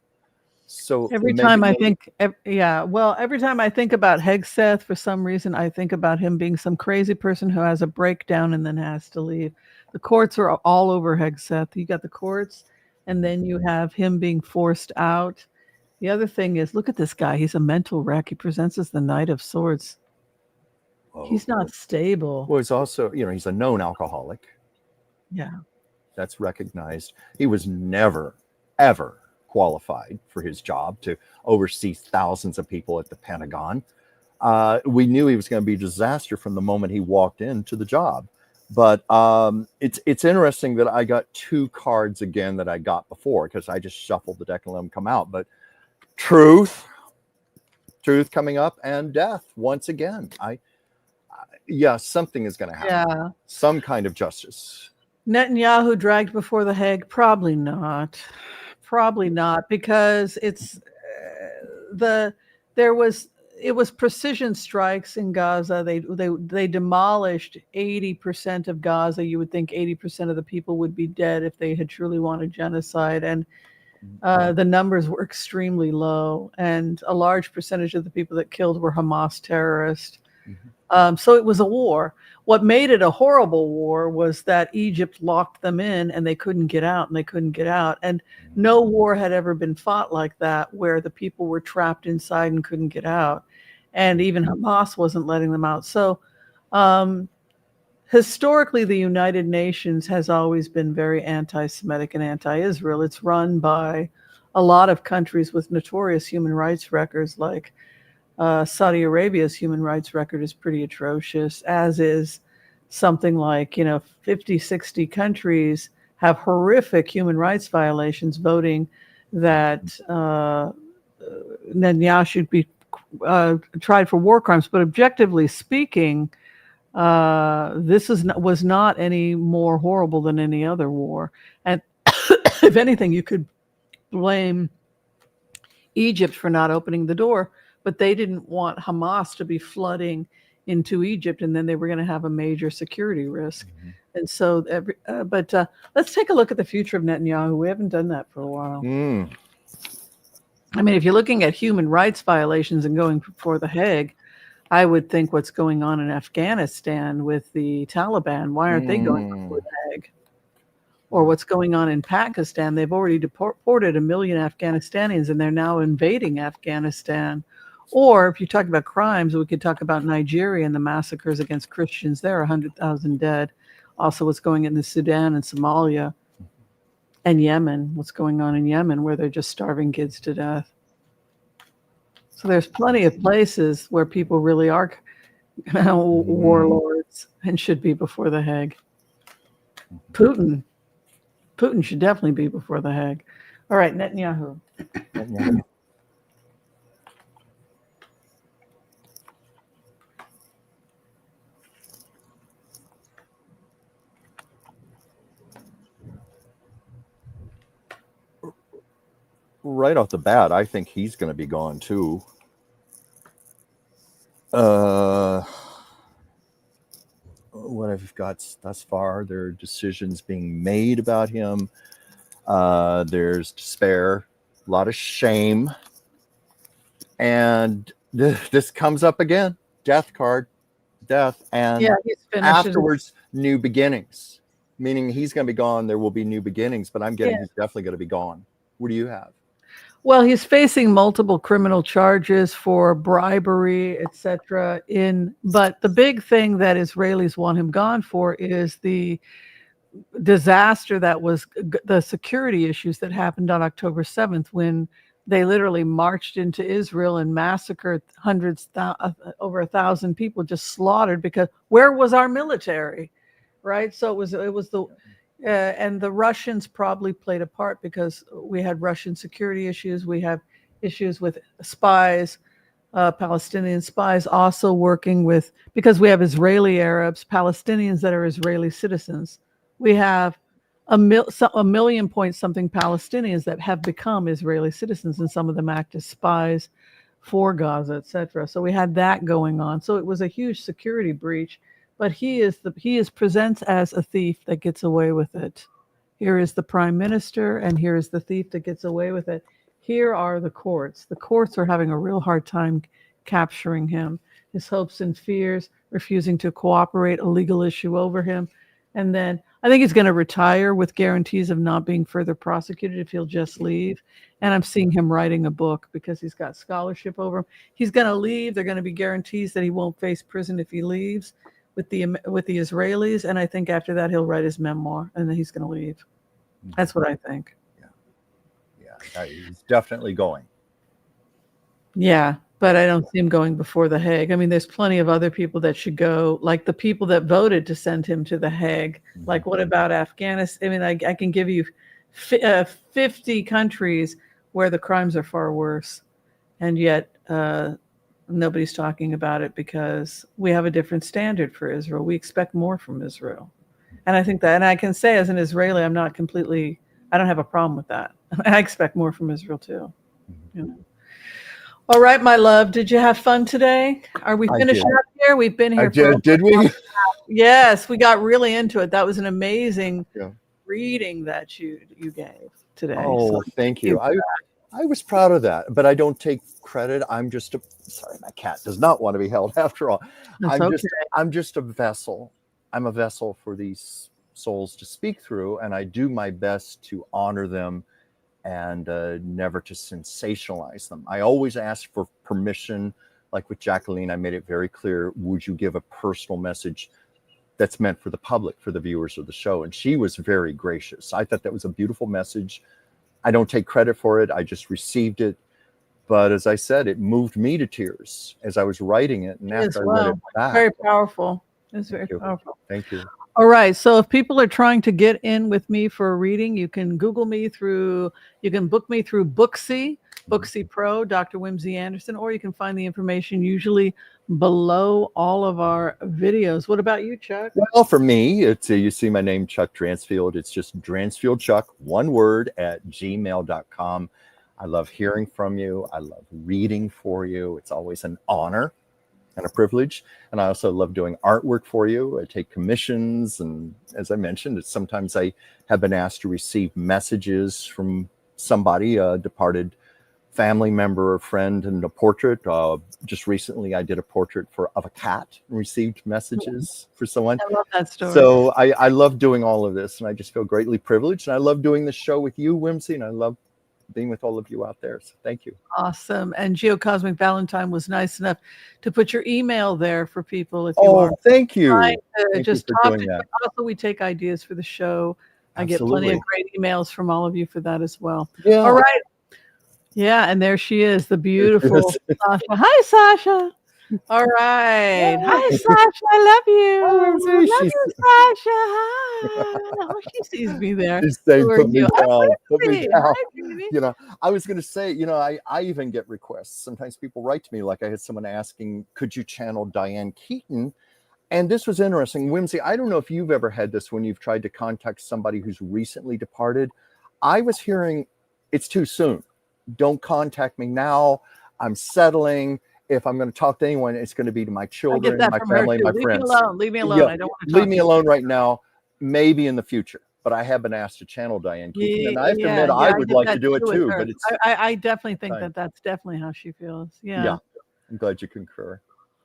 So every time I think about Hegseth, for some reason, I think about him being some crazy person who has a breakdown and then has to leave. The courts are all over Hegseth. You got the courts, and then you have him being forced out. The other thing is, look at this guy. He's a mental wreck. He presents as the Knight of Swords. He's not stable. Well, he's also, he's a known alcoholic. Yeah. That's recognized. He was never, ever qualified for his job to oversee thousands of people at the Pentagon. We knew he was going to be a disaster from the moment he walked into the job. But it's interesting that I got two cards again that I got before because I just shuffled the deck and let them come out. But truth coming up, and death once again. Something is going to happen. Yeah. Some kind of justice. Netanyahu dragged before the Hague? Probably not, because it was precision strikes in Gaza. They demolished 80% of Gaza. You would think 80% of the people would be dead if they had truly wanted genocide, and the numbers were extremely low, and a large percentage of the people that killed were Hamas terrorists. So it was a war. What made it a horrible war was that Egypt locked them in and they couldn't get out. And no war had ever been fought like that, where the people were trapped inside and couldn't get out. And even Hamas wasn't letting them out. So historically, the United Nations has always been very anti-Semitic and anti-Israel. It's run by a lot of countries with notorious human rights records like Saudi Arabia's human rights record is pretty atrocious, as is something like, 50, 60 countries have horrific human rights violations, voting that Netanyahu should be tried for war crimes. But objectively speaking, this was not any more horrible than any other war. And if anything, you could blame Egypt for not opening the door, but they didn't want Hamas to be flooding into Egypt, and then they were going to have a major security risk. Mm-hmm. And so, let's take a look at the future of Netanyahu. We haven't done that for a while. I mean, if you're looking at human rights violations and going before the Hague, I would think what's going on in Afghanistan with the Taliban, why aren't they going before the Hague? Or what's going on in Pakistan, they've already deported 1 million Afghanistanians and they're now invading Afghanistan. Or if you talk about crimes, we could talk about Nigeria and the massacres against Christians there, 100,000 dead. Also what's going on in Sudan and Somalia and Yemen, what's going on in Yemen where they're just starving kids to death. So there's plenty of places where people really are warlords and should be before the Hague. Putin should definitely be before the Hague. All right, Netanyahu. Right off the bat, I think he's going to be gone too. What I've got thus far, there are decisions being made about him. There's despair, a lot of shame. And this comes up again. Death card, death. And afterwards, new beginnings. Meaning he's going to be gone, there will be new beginnings. But I'm getting he's definitely going to be gone. What do you have? Well, he's facing multiple criminal charges for bribery, etc. But the big thing that Israelis want him gone for is the disaster that was the security issues that happened on October 7th when they literally marched into Israel and massacred over 1,000 people, just slaughtered because where was our military, right? So it was the and the Russians probably played a part because we had Russian security issues. We have issues with spies, Palestinian spies also working with, because we have Israeli Arabs, Palestinians that are Israeli citizens. We have a million point something Palestinians that have become Israeli citizens, and some of them act as spies for Gaza, etc. So we had that going on. So it was a huge security breach. But he presents as a thief that gets away with it. Here is the prime minister, and here is the thief that gets away with it. Here are the courts. The courts are having a real hard time capturing him. His hopes and fears, refusing to cooperate, a legal issue over him. And then I think he's going to retire with guarantees of not being further prosecuted if he'll just leave. And I'm seeing him writing a book because he's got scholarship over him. He's going to leave. There are going to be guarantees that he won't face prison if he leaves with the Israelis, and I think after that he'll write his memoir, and then he's going to leave. That's what I think. Yeah, he's definitely going. Yeah, but I don't see him going before the Hague. I mean, there's plenty of other people that should go, like the people that voted to send him to the Hague. Like, what about Afghanistan? I mean, I can give you 50 countries where the crimes are far worse, and yet nobody's talking about it because we have a different standard for Israel. We expect more from Israel. And I think that, and I can say as an Israeli, I don't have a problem with that. I expect more from Israel too. All right, my love. Did you have fun today? Are we finished up here? We've been here. Did we? Yes, we got really into it. That was an amazing reading that you gave today. Oh, so thank you. I was proud of that, but I don't take credit. Sorry, my cat does not want to be held after all. I'm just a vessel. I'm a vessel for these souls to speak through, and I do my best to honor them and never to sensationalize them. I always ask for permission. Like with Jacqueline, I made it very clear, would you give a personal message that's meant for the public, for the viewers of the show? And she was very gracious. I thought that was a beautiful message. I don't take credit for it. I just received it. But as I said, it moved me to tears as I was writing it, and As after I read it well. back. Very powerful. It's very Thank you. powerful. Thank you. All right. So if people are trying to get in with me for a reading, you can Google me through, you can book me through Booksy, Booksy Pro, Dr. Whimsy Anderson, or you can find the information usually below all of our videos. What about you, Chuck? Well, for me, it's you see my name, Chuck Dransfield. It's just Dransfield Chuck, one word, at gmail.com. I love hearing from you. I love reading for you. It's always an honor and a privilege. And I also love doing artwork for you. I take commissions. And as I mentioned, it's sometimes I have been asked to receive messages from somebody, a departed family member or friend, and a portrait. Just recently, I did a portrait of a cat and received messages for someone. I love that story. So I love doing all of this, and I just feel greatly privileged. And I love doing the show with you, Whimsy, and I love being with all of you out there. So thank you. Awesome. And Geocosmic Valentine was nice enough to put your email there for people if you are thank you. trying to Thank just you for talk doing to. that. Also, we take ideas for the show. I get Absolutely. plenty of great emails from all of you for that as well. Yeah. All right. Yeah, and there she is, the beautiful Sasha. Hi, Sasha. All right. Hi, Sasha. I love you. Hi, Love you, Sasha. Hi. Oh, she sees me there. She's saying, Who are put me you? down. Put me Hi, down. baby. You know, I was going to say, you know, I even get requests. Sometimes people write to me, like I had someone asking, could you channel Diane Keaton? And this was interesting. Whimsy, I don't know if you've ever had this when you've tried to contact somebody who's recently departed. I was hearing, it's too soon. Don't contact me now. I'm settling. If I'm going to talk to anyone, it's going to be to my children, my family, my friends. Leave me alone. Leave me alone. Yeah, I don't want to talk leave me alone right now. Maybe in the future. But I have been asked to channel Diane Keaton, and I have to admit, I would like to do it too. But it's I definitely think that that's definitely how she feels. Yeah. I'm glad you concur.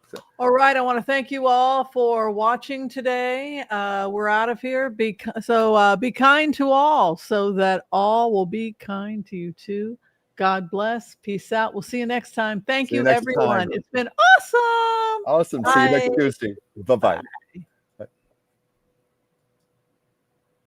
So. All right, I want to thank you all for watching today. We're out of here. Be kind to all, so that all will be kind to you too. God bless. Peace out. We'll see you next time. Thank you, everyone. It's been awesome. Awesome. See you next Tuesday. Bye-bye. Bye.